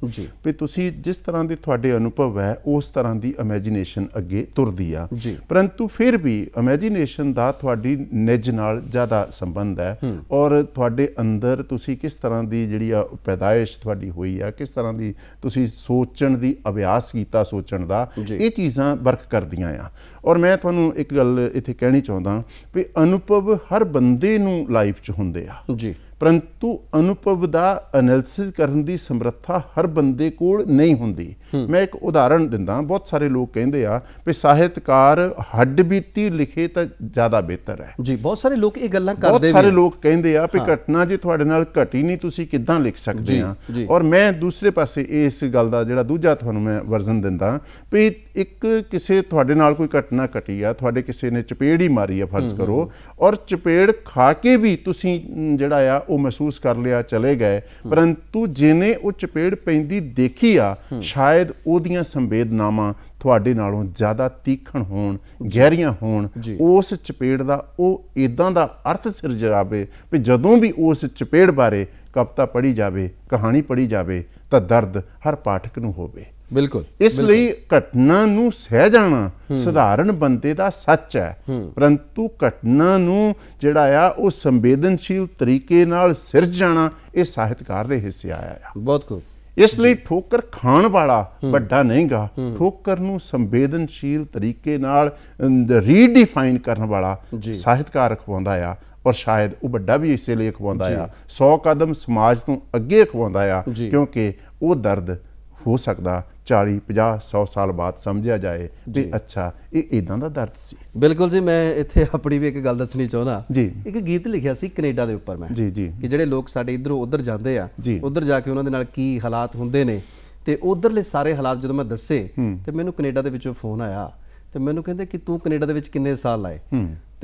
ਵੀ ਤੁਸੀਂ ਜਿਸ ਤਰ੍ਹਾਂ ਦੇ ਤੁਹਾਡੇ ਅਨੁਭਵ ਹੈ ਉਸ ਤਰ੍ਹਾਂ ਦੀ ਇਮੈਜੀਨੇਸ਼ਨ ਅੱਗੇ ਤੁਰਦੀ ਆ। ਪਰੰਤੂ ਫਿਰ ਵੀ ਇਮੈਜੀਨੇਸ਼ਨ ਦਾ ਤੁਹਾਡੀ ਨਿੱਜ ਨਾਲ ਜ਼ਿਆਦਾ ਸੰਬੰਧ ਹੈ ਔਰ ਤੁਹਾਡੇ ਅੰਦਰ ਤੁਸੀਂ ਕਿਸ ਤਰ੍ਹਾਂ ਦੀ ਜਿਹੜੀ ਆ ਪੈਦਾਇਸ਼ ਤੁਹਾਡੀ ਹੋਈ ਆ, ਕਿਸ ਤਰ੍ਹਾਂ ਦੀ ਤੁਸੀਂ ਸੋਚਣ ਦੀ ਅਭਿਆਸ ਕੀਤਾ, ਸੋਚਣ ਦਾ, ਇਹ ਚੀਜ਼ਾਂ ਵਰਕ ਕਰਦੀਆਂ ਆ। ਔਰ ਮੈਂ ਤੁਹਾਨੂੰ ਇੱਕ ਗੱਲ ਇੱਥੇ ਕਹਿਣੀ ਚਾਹੁੰਦਾ ਵੀ ਅਨੁਭਵ ਹਰ ਬੰਦੇ ਨੂੰ ਲਾਈਫ 'ਚ ਹੁੰਦੇ ਆ ਜੀ, ਪਰੰਤੂ ਅਨੁਭਵ ਦਾ ਐਨਾਲਿਸਿਸ ਕਰਨ ਦੀ ਸਮਰੱਥਾ ਹਰ ਬੰਦੇ ਕੋਲ ਨਹੀਂ ਹੁੰਦੀ। ਮੈਂ ਇੱਕ ਉਦਾਹਰਣ ਦਿੰਦਾ। ਬਹੁਤ ਸਾਰੇ ਲੋਕ ਕਹਿੰਦੇ ਆ ਵੀ ਸਾਹਿਤਕਾਰ ਹੱਡ ਬੀਤੀ ਲਿਖੇ ਤਾਂ ਜ਼ਿਆਦਾ ਬਿਹਤਰ ਹੈ ਜੀ। ਬਹੁਤ ਸਾਰੇ ਲੋਕ ਇਹ ਗੱਲਾਂ ਕਰਦੇ, ਬਹੁਤ ਸਾਰੇ ਲੋਕ ਕਹਿੰਦੇ ਆ ਵੀ ਘਟਨਾ ਜੇ ਤੁਹਾਡੇ ਨਾਲ ਘਟੀ ਨਹੀਂ ਤੁਸੀਂ ਕਿੱਦਾਂ ਲਿਖ ਸਕਦੇ ਆ। ਔਰ ਮੈਂ ਦੂਸਰੇ ਪਾਸੇ ਇਸ ਗੱਲ ਦਾ ਜਿਹੜਾ ਦੂਜਾ ਤੁਹਾਨੂੰ ਮੈਂ ਵਰਜ਼ਨ ਦਿੰਦਾ ਵੀ ਇੱਕ ਕਿਸੇ ਤੁਹਾਡੇ ਨਾਲ ਕੋਈ ਘਟਨਾ ਘਟੀ ਆ, ਤੁਹਾਡੇ ਕਿਸੇ ਨੇ ਚਪੇੜ ਹੀ ਮਾਰੀ ਆ ਫਰਜ਼ ਕਰੋ, ਔਰ ਚਪੇੜ ਖਾ ਕੇ ਵੀ ਤੁਸੀਂ ਜਿਹੜਾ ਆ ਉਹ ਮਹਿਸੂਸ ਕਰ ਲਿਆ, ਚਲੇ ਗਏ, ਪਰੰਤੂ ਜਿਹਨੇ ਉਹ ਚਪੇੜ ਪੈਂਦੀ ਦੇਖੀ ਆ ਸ਼ਾਇਦ ਉਹਦੀਆਂ ਸੰਵੇਦਨਾਵਾਂ ਤੁਹਾਡੇ ਨਾਲੋਂ ਜ਼ਿਆਦਾ ਤੀਖਣ ਹੋਣ, ਗਹਿਰੀਆਂ ਹੋਣ। ਉਸ ਚਪੇੜ ਦਾ ਉਹ ਇੱਦਾਂ ਦਾ ਅਰਥ ਸਿਰਜਾਵੇ ਵੀ ਜਦੋਂ ਵੀ ਉਸ ਚਪੇੜ ਬਾਰੇ ਕਵਿਤਾ ਪੜ੍ਹੀ ਜਾਵੇ, ਕਹਾਣੀ ਪੜ੍ਹੀ ਜਾਵੇ ਤਾਂ ਦਰਦ ਹਰ ਪਾਠਕ ਨੂੰ ਹੋਵੇ। ਬਿਲਕੁਲ। ਇਸ ਲਈ ਘਟਨਾ ਨੂੰ ਸਹਿ ਜਾਣਾ ਸਧਾਰਨ ਬੰਦੇ ਦਾ ਸੱਚ ਹੈ, ਪਰੰਤੂ ਘਟਨਾ ਨੂੰ ਜਿਹੜਾ ਆ ਉਹ ਸੰਵੇਦਨਸ਼ੀਲ ਤਰੀਕੇ ਨਾਲ ਸਿਰਜ ਜਾਣਾ ਇਹ ਸਾਹਿਤਕਾਰ ਦੇ ਹਿੱਸੇ ਆਇਆ ਆ। ਬਹੁਤ ਖੂਬ। ਇਸ ਲਈ ਠੋਕਰ ਖਾਣ ਵਾਲਾ ਵੱਡਾ ਨਹੀਂਗਾ, ਠੋਕਰ ਨੂੰ ਸੰਵੇਦਨਸ਼ੀਲ ਤਰੀਕੇ ਨਾਲ ਰੀਡਿਫਾਈਨ ਕਰਨ ਵਾਲਾ ਸਾਹਿਤਕਾਰ ਅਖਵਾਉਂਦਾ ਆ, ਔਰ ਸ਼ਾਇਦ ਉਹ ਵੱਡਾ ਵੀ ਇਸੇ ਲਈ ਅਖਵਾਉਂਦਾ ਆ, 100 ਕਦਮ ਸਮਾਜ ਤੋਂ ਅੱਗੇ ਅਖਵਾਉਂਦਾ ਆ, ਕਿਉਂਕਿ ਉਹ ਦਰਦ ਹੋ ਸਕਦਾ 40, 50, 100 ਸਾਲ ਬਾਅਦ ਸਮਝਿਆ ਜਾਏ ਵੀ ਅੱਛਾ ਇਹ ਇਦਾਂ ਦਾ ਦਰਦ ਸੀ। ਬਿਲਕੁਲ ਜੀ। ਮੈਂ ਇੱਥੇ ਆਪਣੀ ਵੀ ਇੱਕ ਗੱਲ ਦੱਸਣੀ ਚਾਹੁੰਦਾ ਜੀ। ਇੱਕ ਗੀਤ ਲਿਖਿਆ ਸੀ ਕੈਨੇਡਾ ਦੇ ਉੱਪਰ ਮੈਂ ਜੀ ਜੀ ਕਿ ਜਿਹੜੇ ਲੋਕ ਸਾਡੇ ਇੱਧਰੋਂ ਉੱਧਰ ਜਾਂਦੇ ਆ, ਉੱਧਰ ਜਾ ਕੇ ਉਹਨਾਂ ਦੇ ਨਾਲ ਕੀ ਹਾਲਾਤ ਹੁੰਦੇ ਨੇ, ਤੇ ਉੱਧਰਲੇ ਸਾਰੇ ਹਾਲਾਤ ਜਦੋਂ ਮੈਂ ਦੱਸੇ ਤੇ ਮੈਨੂੰ ਕੈਨੇਡਾ ਦੇ ਵਿੱਚੋਂ ਫੋਨ ਆਇਆ ਤੇ ਮੈਨੂੰ ਕਹਿੰਦੇ ਕਿ ਤੂੰ ਕੈਨੇਡਾ ਦੇ ਵਿੱਚ ਕਿੰਨੇ ਸਾਲ ਲਾਏ,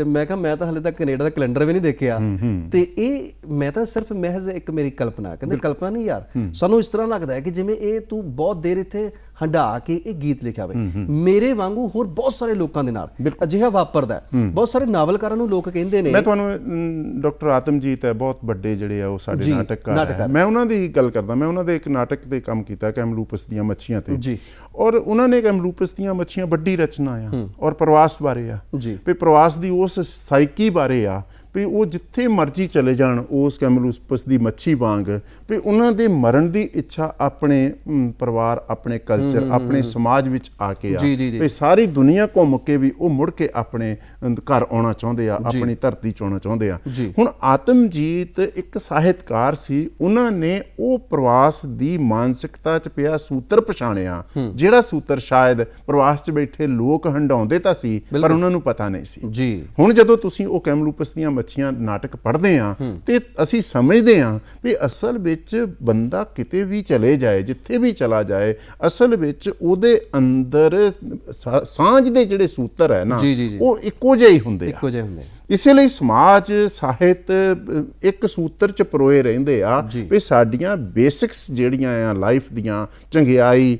ਤੇ ਮੈਂ ਕਿਹਾ ਮੈਂ ਤਾਂ ਹਲੇ ਤੱਕ ਕੈਨੇਡਾ ਦਾ ਕੈਲੰਡਰ ਵੀ ਨਹੀਂ ਦੇਖਿਆ ਤੇ ਇਹ ਮੈਂ ਤਾਂ ਸਿਰਫ ਮਹਿਜ਼ ਇੱਕ ਮੇਰੀ ਕਲਪਨਾ, ਕਹਿੰਦੇ ਕਲਪਨਾ ਨਹੀਂ ਯਾਰ, ਸਾਨੂੰ ਇਸ ਤਰ੍ਹਾਂ ਲੱਗਦਾ ਹੈ ਕਿ ਜਿਵੇਂ ਇਹ ਤੂੰ ਬਹੁਤ ਦੇਰ ਇੱਥੇ ਹੰਢਾ ਕੇ ਇਹ ਗੀਤ ਲਿਖਿਆ ਹੋਵੇ। ਮੇਰੇ ਵਾਂਗੂ ਹੋਰ ਬਹੁਤ ਸਾਰੇ ਲੋਕਾਂ ਦੇ ਨਾਲ ਅਜਿਹਾ ਵਾਪਰਦਾ। ਬਹੁਤ ਸਾਰੇ ਨਾਵਲਕਾਰਾਂ ਨੂੰ ਲੋਕ ਕਹਿੰਦੇ ਨੇ, ਮੈਂ ਤੁਹਾਨੂੰ ਡਾਕਟਰ ਆਤਮਜੀਤ ਹੈ, ਬਹੁਤ ਵੱਡੇ ਜਿਹੜੇ ਆ ਉਹ ਸਾਡੇ ਨਾਟਕਕਾਰ ਹੈ, ਮੈਂ ਉਹਨਾਂ ਦੀ ਗੱਲ ਕਰਦਾ। ਮੈਂ ਉਹਨਾਂ ਦੇ ਇੱਕ ਨਾਟਕ ਤੇ ਕੰਮ ਕੀਤਾ ਕੈਮਲੂਪਸ ਦੀਆਂ ਮੱਛੀਆਂ ਤੇ ਜੀ, ਔਰ ਉਹਨਾਂ ਨੇ ਕੈਮਲੂਪਸ ਦੀਆਂ ਮੱਛੀਆਂ ਵੱਡੀ ਰਚਨਾ ਆ ਔਰ ਪ੍ਰਵਾਸ ਬਾਰੇ ਆ ਵੀ ਪ੍ਰਵਾਸ ਦੀ ਉਸ ਸਾਈਕੀ ਬਾਰੇ ਆ ਵੀ ਉਹ ਜਿੱਥੇ ਮਰਜ਼ੀ ਚਲੇ ਜਾਣ ਉਸ ਕੈਮਲੂਪਸ ਦੀ ਮੱਛੀ ਵਾਂਗ ਵੀ ਉਹਨਾਂ ਦੇ ਮਰਨ ਦੀ ਇੱਛਾ ਆਪਣੇ ਪਰਿਵਾਰ, ਆਪਣੇ ਕਲਚਰ, ਆਪਣੇ ਸਮਾਜ ਵਿੱਚ ਆ ਕੇ ਆ ਵੀ ਸਾਰੀ ਦੁਨੀਆ ਘੁੰਮ ਕੇ ਵੀ ਉਹ ਮੁੜ ਕੇ ਆਪਣੇ ਘਰ ਆਉਣਾ ਚਾਹੁੰਦੇ ਆ, ਆਪਣੀ ਧਰਤੀ 'ਚ ਆਉਣਾ ਚਾਹੁੰਦੇ ਆ। ਹੁਣ ਆਤਮਜੀਤ ਇੱਕ ਸਾਹਿਤਕਾਰ ਸੀ, ਉਹਨਾਂ ਨੇ ਉਹ ਪ੍ਰਵਾਸ ਦੀ ਮਾਨਸਿਕਤਾ 'ਚ ਪਿਆ ਸੂਤਰ ਪਛਾਣਿਆ, ਜਿਹੜਾ ਸੂਤਰ ਸ਼ਾਇਦ ਪ੍ਰਵਾਸ 'ਚ ਬੈਠੇ ਲੋਕ ਹੰਡਾਉਂਦੇ ਤਾਂ ਸੀ ਪਰ ਉਹਨਾਂ ਨੂੰ ਪਤਾ ਨਹੀਂ ਸੀ। ਹੁਣ ਜਦੋਂ ਤੁਸੀਂ ਉਹ ਕੈਮਲੂਪਸ ਦੀਆਂ ਮੱਛੀਆਂ ਨਾਟਕ ਪੜ੍ਹਦੇ ਆ ਤੇ ਅਸੀਂ ਸਮਝਦੇ ਆ ਵੀ ਅਸਲ ਵਿੱਚ ਬੰਦਾ ਕਿਤੇ ਵੀ ਚਲੇ ਜਾਏ, ਜਿੱਥੇ ਵੀ ਚਲਾ ਜਾਏ, ਅਸਲ ਵਿੱਚ ਉਹਦੇ ਅੰਦਰ ਸਾਂਝ ਦੇ ਜਿਹੜੇ ਸੂਤਰ ਹੈ ਨਾ ਉਹ ਇੱਕੋ ਜਿਹੇ ਹੀ ਹੁੰਦੇ ਆ। ਇਸੇ ਲਈ ਸਮਾਜ, ਸਾਹਿਤ ਇੱਕ ਸੂਤਰ 'ਚ ਪਰੋਏ ਰਹਿੰਦੇ ਆ ਵੀ ਸਾਡੀਆਂ ਬੇਸਿਕਸ ਜਿਹੜੀਆਂ ਆ ਲਾਈਫ ਦੀਆਂ, ਚੰਗਿਆਈ,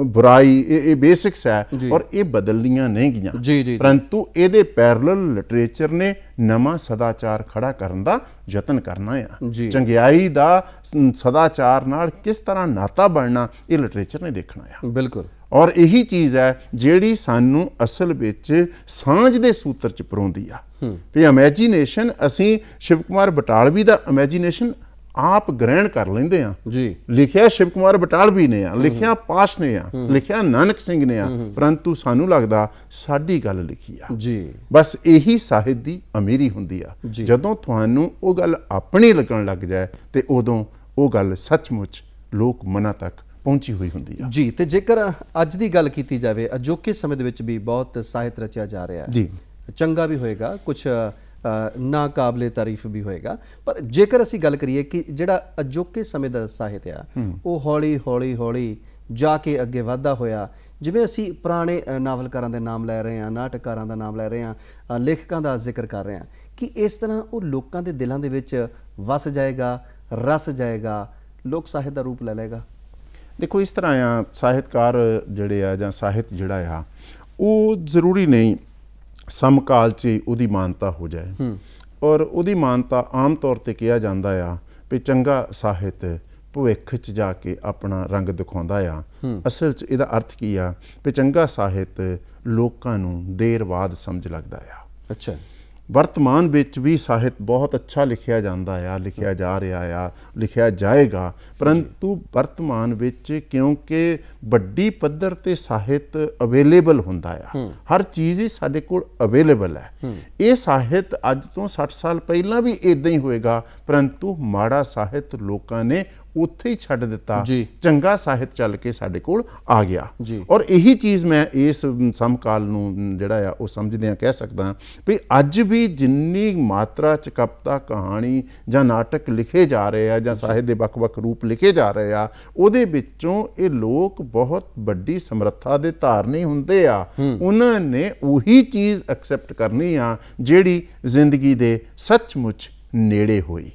ਬੁਰਾਈ, ਇਹ ਬੇਸਿਕਸ ਹੈ ਔਰ ਇਹ ਬਦਲਣੀਆਂ ਨਹੀਂ ਗਈਆਂ, ਪਰੰਤੂ ਇਹਦੇ ਪੈਰਲਲ ਲਿਟਰੇਚਰ ਨੇ ਨਵਾਂ ਸਦਾਚਾਰ ਖੜਾ ਕਰਨ ਦਾ ਯਤਨ ਕਰਨਾ ਆ। ਚੰਗਿਆਈ ਦਾ ਸਦਾਚਾਰ ਨਾਲ ਕਿਸ ਤਰ੍ਹਾਂ ਨਾਤਾ ਬਣਨਾ ਇਹ ਲਿਟਰੇਚਰ ਨੇ ਦੇਖਣਾ ਆ। ਬਿਲਕੁਲ, ਔਰ ਇਹੀ ਚੀਜ਼ ਹੈ ਜਿਹੜੀ ਸਾਨੂੰ ਅਸਲ ਵਿੱਚ ਸਾਂਝ ਦੇ ਸੂਤਰ 'ਚ ਪਰੋਂਦੀ ਆ। ਤੇ ਇਮੈਜੀਨੇਸ਼ਨ, ਅਸੀਂ ਸ਼ਿਵ ਕੁਮਾਰ ਬਟਾਲਵੀ ਦਾ ਇਮੈਜੀਨੇਸ਼ਨ ਆਪ ਗ੍ਰਹਿਣ ਕਰ ਲੈਂਦੇ ਆ। ਲਿਖਿਆ ਸ਼ਿਵ ਕੁਮਾਰ ਬਟਾਲਵੀ ਨੇ ਆ, ਲਿਖਿਆ ਪਾਸ਼ ਨੇ ਆ, ਲਿਖਿਆ ਨਾਨਕ ਸਿੰਘ ਨੇ ਆ, ਪਰੰਤੂ ਸਾਨੂੰ ਲੱਗਦਾ ਸਾਡੀ ਗੱਲ ਲਿਖੀ ਆ। ਬਸ ਇਹੀ ਸਾਹਿਤ ਦੀ ਅਮੀਰੀ ਹੁੰਦੀ ਆ, ਜਦੋਂ ਤੁਹਾਨੂੰ ਉਹ ਗੱਲ ਆਪਣੀ ਲੱਗਣ ਲੱਗ ਜਾਏ ਤੇ ਉਦੋਂ ਉਹ ਗੱਲ ਸੱਚਮੁੱਚ ਲੋਕ ਮਨਾਂ ਤੱਕ ਪਹੁੰਚੀ ਹੋਈ ਹੁੰਦੀ ਆ। ਜੀ, ਤੇ ਜੇਕਰ ਅੱਜ ਦੀ ਗੱਲ ਕੀਤੀ ਜਾਵੇ, ਅਜੋਕੇ ਸਮੇਂ ਦੇ ਵਿੱਚ ਵੀ ਬਹੁਤ ਸਾਹਿਤ ਰਚਿਆ ਜਾ ਰਿਹਾ ਹੈ, ਚੰਗਾ ਵੀ ਹੋਏਗਾ, ਕੁਛ ਨਾ ਕਾਬਲੇ ਤਾਰੀਫ ਵੀ ਹੋਏਗਾ, ਪਰ ਜੇਕਰ ਅਸੀਂ ਗੱਲ ਕਰੀਏ ਕਿ ਜਿਹੜਾ ਅਜੋਕੇ ਸਮੇਂ ਦਾ ਸਾਹਿਤ ਆ ਉਹ ਹੌਲੀ ਹੌਲੀ ਹੌਲੀ ਜਾ ਕੇ ਅੱਗੇ ਵਧਦਾ ਹੋਇਆ, ਜਿਵੇਂ ਅਸੀਂ ਪੁਰਾਣੇ ਨਾਵਲਕਾਰਾਂ ਦੇ ਨਾਮ ਲੈ ਰਹੇ ਹਾਂ, ਨਾਟਕਕਾਰਾਂ ਦਾ ਨਾਮ ਲੈ ਰਹੇ ਹਾਂ, ਲੇਖਕਾਂ ਦਾ ਜ਼ਿਕਰ ਕਰ ਰਹੇ ਹਾਂ, ਕਿ ਇਸ ਤਰ੍ਹਾਂ ਉਹ ਲੋਕਾਂ ਦੇ ਦਿਲਾਂ ਦੇ ਵਿੱਚ ਵਸ ਜਾਏਗਾ, ਰਸ ਜਾਏਗਾ, ਲੋਕ ਸਾਹਿਤ ਦਾ ਰੂਪ ਲੈ ਲਏਗਾ। ਦੇਖੋ, ਇਸ ਤਰ੍ਹਾਂ ਆ, ਸਾਹਿਤਕਾਰ ਜਿਹੜੇ ਆ ਜਾਂ ਸਾਹਿਤ ਜਿਹੜਾ ਆ ਉਹ ਜ਼ਰੂਰੀ ਨਹੀਂ ਸਮਕਾਲ 'ਚ ਉਹਦੀ ਮਾਨਤਾ ਹੋ ਜਾਏ, ਔਰ ਉਹਦੀ ਮਾਨਤਾ ਆਮ ਤੌਰ 'ਤੇ ਕਿਹਾ ਜਾਂਦਾ ਆ ਵੀ ਚੰਗਾ ਸਾਹਿਤ ਭਵਿੱਖ 'ਚ ਜਾ ਕੇ ਆਪਣਾ ਰੰਗ ਦਿਖਾਉਂਦਾ ਆ। ਅਸਲ 'ਚ ਇਹਦਾ ਅਰਥ ਕੀ ਆ ਵੀ ਚੰਗਾ ਸਾਹਿਤ ਲੋਕਾਂ ਨੂੰ ਦੇਰ ਬਾਅਦ ਸਮਝ ਲੱਗਦਾ ਆ। ਅੱਛਾ, ਵਰਤਮਾਨ ਵਿੱਚ ਵੀ ਸਾਹਿਤ ਬਹੁਤ ਅੱਛਾ ਲਿਖਿਆ ਜਾਂਦਾ ਆ, ਲਿਖਿਆ ਜਾ ਰਿਹਾ ਆ, ਲਿਖਿਆ ਜਾਏਗਾ, ਪਰੰਤੂ ਵਰਤਮਾਨ ਵਿੱਚ ਕਿਉਂਕਿ ਵੱਡੀ ਪੱਧਰ ਤੇ ਸਾਹਿਤ ਅਵੇਲੇਬਲ ਹੁੰਦਾ ਆ, ਹਰ ਚੀਜ਼ ਹੀ ਸਾਡੇ ਕੋਲ ਅਵੇਲੇਬਲ ਹੈ। ਇਹ ਸਾਹਿਤ ਅੱਜ ਤੋਂ 60 ਸਾਲ ਪਹਿਲਾਂ ਵੀ ਇਦਾਂ ਹੀ ਹੋਏਗਾ, ਪਰੰਤੂ ਮਾੜਾ ਸਾਹਿਤ ਲੋਕਾਂ ਨੇ ਉੱਥੇ ਹੀ ਛੱਡ ਦਿੱਤਾ, ਚੰਗਾ ਸਾਹਿਤ ਚੱਲ ਕੇ ਸਾਡੇ ਕੋਲ ਆ ਗਿਆ। ਔਰ ਇਹੀ ਚੀਜ਼ ਮੈਂ ਇਸ ਸਮਕਾਲ ਨੂੰ ਜਿਹੜਾ ਆ ਉਹ ਸਮਝਦਿਆਂ ਕਹਿ ਸਕਦਾ ਵੀ ਅੱਜ ਵੀ ਜਿੰਨੀ ਮਾਤਰਾ 'ਚ ਕਵਿਤਾ, ਕਹਾਣੀ ਜਾਂ ਨਾਟਕ ਲਿਖੇ ਜਾ ਰਹੇ ਆ ਜਾਂ ਸਾਹਿਤ ਦੇ ਵੱਖ-ਵੱਖ ਰੂਪ ਲਿਖੇ ਜਾ ਰਹੇ ਆ, ਉਹਦੇ ਵਿੱਚੋਂ ਇਹ ਲੋਕ ਬਹੁਤ ਵੱਡੀ ਸਮਰੱਥਾ ਦੇ ਧਾਰਨੀ ਹੁੰਦੇ ਆ। ਉਹਨਾਂ ਨੇ ਉਹੀ ਚੀਜ਼ ਐਕਸੈਪਟ ਕਰਨੀ ਆ ਜਿਹੜੀ ਜ਼ਿੰਦਗੀ ਦੇ ਸੱਚਮੁੱਚ ਨੇੜੇ ਹੋਈ,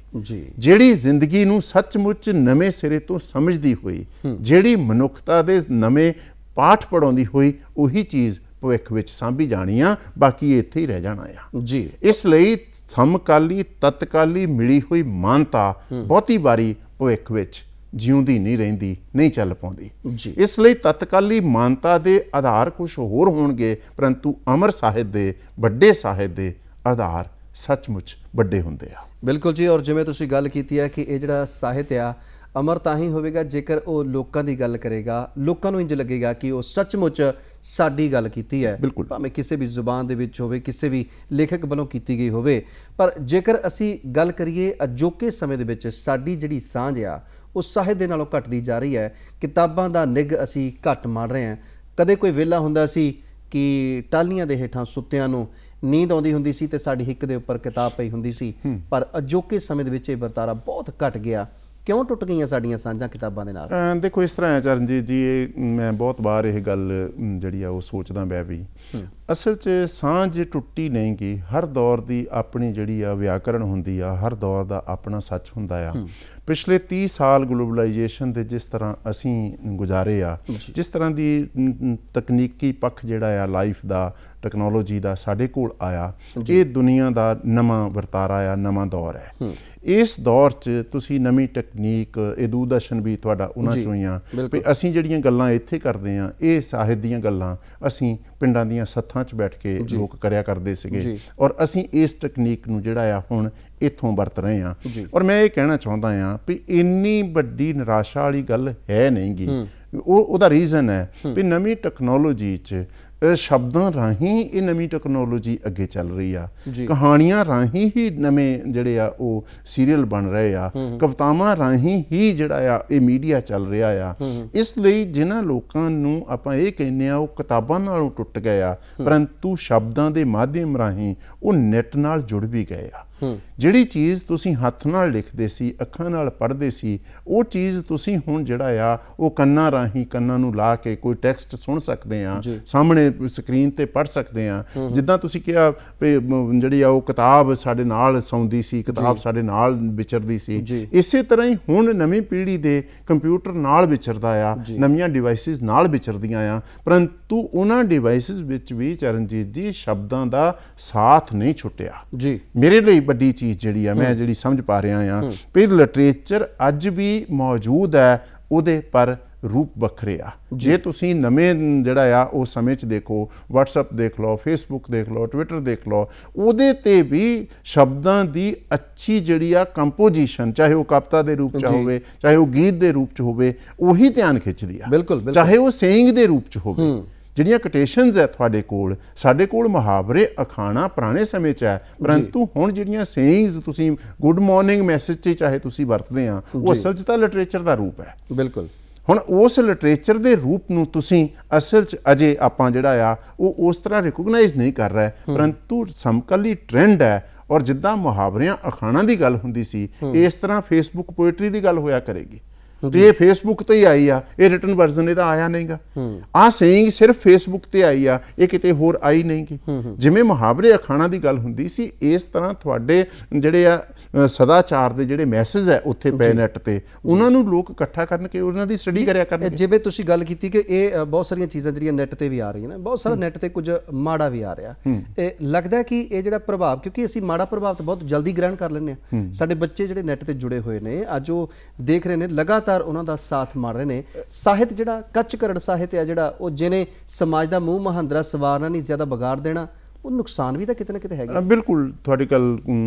ਜਿਹੜੀ ਜ਼ਿੰਦਗੀ ਨੂੰ ਸੱਚਮੁੱਚ ਨਵੇਂ ਸਿਰੇ ਤੋਂ ਸਮਝਦੀ ਹੋਈ, ਜਿਹੜੀ ਮਨੁੱਖਤਾ ਦੇ ਨਵੇਂ ਪਾਠ ਪੜਾਉਂਦੀ ਹੋਈ, ਉਹੀ ਚੀਜ਼ ਭਵਿੱਖ ਵਿੱਚ ਸਾਂਭੀ ਜਾਣੀ ਆ, ਬਾਕੀ ਇੱਥੇ ਹੀ ਰਹਿ ਜਾਣਾ ਆ। ਇਸ ਲਈ ਸਮਕਾਲੀ, ਤਤਕਾਲੀ ਮਿਲੀ ਹੋਈ ਮਾਨਤਾ ਬਹੁਤੀ ਵਾਰੀ ਭਵਿੱਖ ਵਿੱਚ ਜਿਉਂਦੀ ਨਹੀਂ ਰਹਿੰਦੀ, ਨਹੀਂ ਚੱਲ ਪਾਉਂਦੀ। ਇਸ ਲਈ ਤਤਕਾਲੀ ਮਾਨਤਾ ਦੇ ਆਧਾਰ ਕੁਛ ਹੋਰ ਹੋਣਗੇ, ਪਰੰਤੂ ਅਮਰ ਸਾਹਿਤ ਦੇ, ਵੱਡੇ ਸਾਹਿਤ ਦੇ ਆਧਾਰ ਸੱਚਮੁੱਚ ਵੱਡੇ ਹੁੰਦੇ ਆ। ਬਿਲਕੁਲ ਜੀ, ਔਰ ਜਿਵੇਂ ਤੁਸੀਂ ਗੱਲ ਕੀਤੀ ਹੈ ਕਿ ਇਹ ਜਿਹੜਾ ਸਾਹਿਤ ਆ ਅਮਰ ਤਾਂ ਹੀ ਹੋਵੇਗਾ ਜੇਕਰ ਉਹ ਲੋਕਾਂ ਦੀ ਗੱਲ ਕਰੇਗਾ, ਲੋਕਾਂ ਨੂੰ ਇੰਜ ਲੱਗੇਗਾ ਕਿ ਉਹ ਸੱਚਮੁੱਚ ਸਾਡੀ ਗੱਲ ਕੀਤੀ ਹੈ, ਭਾਵੇਂ ਕਿਸੇ ਵੀ ਜ਼ੁਬਾਨ ਦੇ ਵਿੱਚ ਹੋਵੇ, ਕਿਸੇ ਵੀ ਲੇਖਕ ਵੱਲੋਂ ਕੀਤੀ ਗਈ ਹੋਵੇ। ਪਰ ਜੇਕਰ ਅਸੀਂ ਗੱਲ ਕਰੀਏ ਅਜੋਕੇ ਸਮੇਂ ਦੇ ਵਿੱਚ ਸਾਡੀ ਜਿਹੜੀ ਸਾਂਝ ਆ ਉਹ ਸਾਹਿਤ ਦੇ ਨਾਲੋਂ ਘਟਦੀ ਜਾ ਰਹੀ ਹੈ। ਕਿਤਾਬਾਂ ਦਾ ਨਿੱਘ ਅਸੀਂ ਘੱਟ ਮਾਣ ਰਹੇ ਹਾਂ। ਕਦੇ ਕੋਈ ਵੇਲਾ ਹੁੰਦਾ ਸੀ ਕਿ ਟਾਹਲੀਆਂ ਦੇ ਹੇਠਾਂ ਸੁੱਤਿਆਂ ਨੂੰ ਨੀਂਦ ਆਉਂਦੀ ਹੁੰਦੀ ਸੀ ਤੇ ਸਾਡੀ ਹਿੱਕ ਦੇ ਉੱਪਰ ਕਿਤਾਬ ਪਈ ਹੁੰਦੀ ਸੀ, ਪਰ ਅਜੋਕੇ ਸਮੇਂ ਦੇ ਵਿੱਚ ਇਹ ਵਰਤਾਰਾ ਬਹੁਤ ਘਟ ਗਿਆ। ਕਿਉਂ ਟੁੱਟ ਗਈਆਂ ਸਾਡੀਆਂ ਸਾਂਝਾਂ ਕਿਤਾਬਾਂ ਦੇ ਨਾਲ? ਦੇਖੋ ਇਸ ਤਰ੍ਹਾਂ ਹੈ ਚਰਨਜੀਤ ਜੀ, ਇਹ ਮੈਂ ਬਹੁਤ ਵਾਰ ਇਹ ਗੱਲ ਜਿਹੜੀ ਆ ਉਹ ਸੋਚਦਾ ਮੈਂ ਵੀ। ਅਸਲ 'ਚ ਸਾਂਝ ਟੁੱਟੀ ਨਹੀਂ ਗੀ। ਹਰ ਦੌਰ ਦੀ ਆਪਣੀ ਜਿਹੜੀ ਆ ਵਿਆਕਰਣ ਹੁੰਦੀ ਆ, ਹਰ ਦੌਰ ਦਾ ਆਪਣਾ ਸੱਚ ਹੁੰਦਾ ਆ। ਪਿਛਲੇ 30 ਸਾਲ ਗਲੋਬਲਾਈਜੇਸ਼ਨ ਦੇ ਜਿਸ ਤਰ੍ਹਾਂ ਅਸੀਂ ਗੁਜ਼ਾਰੇ ਆ, ਜਿਸ ਤਰ੍ਹਾਂ ਦੀ ਤਕਨੀਕੀ ਪੱਖ ਜਿਹੜਾ ਆ ਲਾਈਫ ਦਾ, ਟੈਕਨੋਲੋਜੀ ਦਾ ਸਾਡੇ ਕੋਲ ਆਇਆ, ਇਹ ਦੁਨੀਆ ਦਾ ਨਵਾਂ ਵਰਤਾਰਾ ਆ, ਨਵਾਂ ਦੌਰ ਹੈ। ਇਸ ਦੌਰ 'ਚ ਤੁਸੀਂ ਨਵੀਂ ਟੈਕਨੀਕ, ਇਹ ਦੂਰਦਰਸ਼ਨ ਵੀ ਤੁਹਾਡਾ ਉਹਨਾਂ 'ਚੋਂ ਹੀ ਆ ਵੀ ਅਸੀਂ ਜਿਹੜੀਆਂ ਗੱਲਾਂ ਇੱਥੇ ਕਰਦੇ ਹਾਂ, ਇਹ ਸਾਹਿਤ ਦੀਆਂ ਗੱਲਾਂ ਅਸੀਂ ਪਿੰਡਾਂ ਦੀਆਂ ਸੱਥਾਂ 'ਚ ਬੈਠ ਕੇ ਲੋਕ ਕਰਿਆ ਕਰਦੇ ਸੀਗੇ, ਔਰ ਅਸੀਂ ਇਸ ਟੈਕਨੀਕ ਨੂੰ ਜਿਹੜਾ ਆ ਹੁਣ ਇੱਥੋਂ ਵਰਤ ਰਹੇ ਹਾਂ। ਔਰ ਮੈਂ ਇਹ ਕਹਿਣਾ ਚਾਹੁੰਦਾ ਹਾਂ ਵੀ ਇੰਨੀ ਵੱਡੀ ਨਿਰਾਸ਼ਾ ਵਾਲੀ ਗੱਲ ਹੈ ਨਹੀਂ ਗੀ। ਉਹਦਾ ਰੀਜ਼ਨ ਹੈ ਵੀ ਨਵੀਂ ਟੈਕਨੋਲੋਜੀ 'ਚ ਸ਼ਬਦਾਂ ਰਾਹੀਂ ਇਹ ਨਵੀਂ ਟੈਕਨੋਲੋਜੀ ਅੱਗੇ ਚੱਲ ਰਹੀ ਆ, ਕਹਾਣੀਆਂ ਰਾਹੀਂ ਹੀ ਨਵੇਂ ਜਿਹੜੇ ਆ ਉਹ ਸੀਰੀਅਲ ਬਣ ਰਹੇ ਆ, ਕਵਿਤਾਵਾਂ ਰਾਹੀਂ ਹੀ ਜਿਹੜਾ ਆ ਇਹ ਮੀਡੀਆ ਚੱਲ ਰਿਹਾ ਆ। ਇਸ ਲਈ ਜਿਨ੍ਹਾਂ ਲੋਕਾਂ ਨੂੰ ਆਪਾਂ ਇਹ ਕਹਿੰਦੇ ਆ ਉਹ ਕਿਤਾਬਾਂ ਨਾਲੋਂ ਟੁੱਟ ਗਏ ਆ, ਪਰੰਤੂ ਸ਼ਬਦਾਂ ਦੇ ਮਾਧਿਅਮ ਰਾਹੀਂ ਉਹ ਨੈੱਟ ਨਾਲ ਜੁੜ ਵੀ ਗਏ ਆ। ਜਿਹੜੀ ਚੀਜ਼ ਤੁਸੀਂ ਹੱਥ ਨਾਲ ਲਿਖਦੇ ਸੀ, ਅੱਖਾਂ ਨਾਲ ਪੜ੍ਹਦੇ ਸੀ, ਉਹ ਚੀਜ਼ ਤੁਸੀਂ ਹੁਣ ਜਿਹੜਾ ਆ ਉਹ ਕੰਨਾਂ ਰਾਹੀਂ, ਕੰਨਾਂ ਨੂੰ ਲਾ ਕੇ ਕੋਈ ਟੈਕਸਟ ਸੁਣ ਸਕਦੇ ਆ, ਸਾਹਮਣੇ ਸਕਰੀਨ ਤੇ ਪੜ੍ਹ ਸਕਦੇ ਆ। ਜਿੱਦਾਂ ਤੁਸੀਂ ਕਿਹਾ ਵੀ ਜਿਹੜੀ ਆ ਉਹ ਕਿਤਾਬ ਸਾਡੇ ਨਾਲ ਸੌਂਦੀ ਸੀ, ਕਿਤਾਬ ਸਾਡੇ ਨਾਲ ਵਿਚਰਦੀ ਸੀ, ਇਸੇ ਤਰ੍ਹਾਂ ਹੀ ਹੁਣ ਨਵੀਂ ਪੀੜ੍ਹੀ ਦੇ ਕੰਪਿਊਟਰ ਨਾਲ ਵਿਚਰਦਾ ਆ, ਨਵੀਆਂ ਡਿਵਾਈਸਿਸ ਨਾਲ ਵਿਚਰਦੀਆਂ ਆ, ਪਰੰਤੂ ਉਹਨਾਂ ਡਿਵਾਈਸਿਸ ਵਿੱਚ ਵੀ ਚਰਨਜੀਤ ਜੀ ਸ਼ਬਦਾਂ ਦਾ ਸਾਥ ਨਹੀਂ ਛੁੱਟਿਆ। ਮੇਰੇ ਲਈ ਵੱਡੀ ਚੀਜ਼ ਜਿਹੜੀ ਆ, ਮੈਂ ਜਿਹੜੀ ਸਮਝ ਪਾ ਰਿਹਾ ਆ ਵੀ ਲਿਟਰੇਚਰ ਅੱਜ ਵੀ ਮੌਜੂਦ ਹੈ, ਉਹਦੇ ਪਰ ਰੂਪ ਵੱਖਰੇ ਆ। ਜੇ ਤੁਸੀਂ ਨਵੇਂ ਜਿਹੜਾ ਆ ਉਹ ਸਮੇਂ 'ਚ ਦੇਖੋ, ਵਟਸਐਪ ਦੇਖ ਲਓ, ਫੇਸਬੁੱਕ ਦੇਖ ਲਓ, ਟਵਿੱਟਰ ਦੇਖ ਲਓ, ਉਹਦੇ ਤੇ ਵੀ ਸ਼ਬਦਾਂ ਦੀ ਅੱਛੀ ਜਿਹੜੀ ਆ ਕੰਪੋਜੀਸ਼ਨ, ਚਾਹੇ ਉਹ ਕਵਿਤਾ ਦੇ ਰੂਪ 'ਚ ਹੋਵੇ, ਚਾਹੇ ਉਹ ਗੀਤ ਦੇ ਰੂਪ 'ਚ ਹੋਵੇ, ਉਹੀ ਧਿਆਨ ਖਿੱਚਦੀ ਆ। ਚਾਹੇ ਉਹ ਸੇਇੰਗ ਦੇ ਰੂਪ 'ਚ ਹੋਵੇ, ਜਿਹੜੀਆਂ ਕੋਟੇਸ਼ਨਸ ਹੈ ਤੁਹਾਡੇ ਕੋਲ, ਸਾਡੇ ਕੋਲ ਮੁਹਾਵਰੇ ਅਖਾਣਾ ਪੁਰਾਣੇ ਸਮੇਂ 'ਚ ਹੈ, ਪਰੰਤੂ ਹੁਣ ਜਿਹੜੀਆਂ ਸੇਇੰਗਸ ਤੁਸੀਂ ਗੁੱਡ ਮਾਰਨਿੰਗ ਮੈਸੇਜ 'ਚ ਚਾਹੇ ਤੁਸੀਂ ਵਰਤਦੇ ਆ, ਉਹ ਅਸਲ 'ਚ ਤਾਂ ਲਿਟਰੇਚਰ ਦਾ ਰੂਪ ਹੈ। ਹੁਣ ਉਸ ਲਿਟਰੇਚਰ ਦੇ ਰੂਪ ਨੂੰ ਤੁਸੀਂ ਅਸਲ 'ਚ ਅਜੇ ਆਪਾਂ ਜਿਹੜਾ ਆ ਉਹ ਉਸ ਤਰ੍ਹਾਂ ਰਿਕੋਗਨਾਈਜ਼ ਨਹੀਂ ਕਰ ਰਹੇ, ਪਰੰਤੂ ਸਮਕਾਲੀ ਟ੍ਰੈਂਡ ਹੈ। ਔਰ ਜਿੱਦਾਂ ਮੁਹਾਵਰਿਆਂ ਅਖਾਣਾਂ ਦੀ ਗੱਲ ਹੁੰਦੀ ਸੀ, ਇਸ ਤਰ੍ਹਾਂ ਫੇਸਬੁੱਕ ਪੋਇਟਰੀ ਦੀ ਗੱਲ ਹੋਇਆ ਕਰੇਗੀ। ਤੇ ਇਹ ਫੇਸਬੁੱਕ ਤੇ ਹੀ ਆਈ ਆ, ਇਹ ਰਿਟਨ ਵਰਜ਼ਨ ਇਹਦਾ ਆਇਆ ਨਹੀਂਗਾ। ਆਹ ਸੇਇੰਗ ਸਿਰਫ ਫੇਸਬੁੱਕ ਤੇ ਆਈ ਆ, ਇਹ ਕਿਤੇ ਹੋਰ ਆਈ ਨਹੀਂ ਗੀ। ਜਿਵੇਂ ਮੁਹਾਵਰੇ ਅਖਾਣਾਂ ਦੀ ਗੱਲ ਹੁੰਦੀ ਸੀ, ਇਸ ਤਰ੍ਹਾਂ ਤੁਹਾਡੇ ਜਿਹੜੇ ਆ ਸਦਾਚਾਰ ਦੇ ਜਿਹੜੇ ਮੈਸੇਜ ਹੈ ਉੱਥੇ ਪਏ ਨੈੱਟ ਤੇ, ਉਹਨਾਂ ਨੂੰ ਲੋਕ ਇਕੱਠਾ ਕਰਨ ਕੇ ਉਹਨਾਂ ਦੀ ਸਟੱਡੀ ਕਰਿਆ ਕਰਨਗੇ। ਜਿਵੇਂ ਤੁਸੀਂ ਗੱਲ ਕੀਤੀ ਕਿ ਇਹ ਬਹੁਤ ਸਾਰੀਆਂ ਚੀਜ਼ਾਂ ਜਿਹੜੀਆਂ ਨੈੱਟ ਤੇ ਵੀ ਆ ਰਹੀਆਂ ਨੇ, ਬਹੁਤ ਸਾਰਾ ਨੈੱਟ ਤੇ ਕੁਝ ਮਾੜਾ ਵੀ ਆ ਰਿਹਾ। ਇਹ ਲੱਗਦਾ ਕਿ ਇਹ ਜਿਹੜਾ ਪ੍ਰਭਾਵ, ਕਿਉਂਕਿ ਅਸੀਂ ਮਾੜਾ ਪ੍ਰਭਾਵ ਤਾਂ ਬਹੁਤ ਜਲਦੀ ਗ੍ਰਹਿਣ ਕਰ ਲੈਂਦੇ ਹਾਂ। ਸਾਡੇ ਬੱਚੇ ਜਿਹੜੇ ਨੈੱਟ ਤੇ ਜੁੜੇ ਹੋਏ ਨੇ, ਅੱਜ ਉਹ ਦੇਖ ਰਹੇ ਨੇ, ਲਗਾਤਾਰ ਉਹਨਾਂ ਦਾ ਸਾਥ ਮਾਰ ਰਹੇ ਨੇ। ਸਾਹਿਤ ਜਿਹੜਾ ਕੱਚ ਕਰੜ ਸਾਹਿਤ ਹੈ, ਜਿਹੜਾ ਉਹ ਜਿਹਨੇ ਸਮਾਜ ਦਾ ਮੂੰਹ ਮਹਾਂਦਰਾ ਸਵਾਰਨਾ ਨਹੀਂ, ਜ਼ਿਆਦਾ ਵਿਗਾੜ ਦੇਣਾ, ਉਹ ਨੁਕਸਾਨ ਵੀ ਤਾਂ ਕਿਤੇ ਨਾ ਕਿਤੇ ਹੈਗਾ। ਬਿਲਕੁਲ ਤੁਹਾਡੀ ਗੱਲ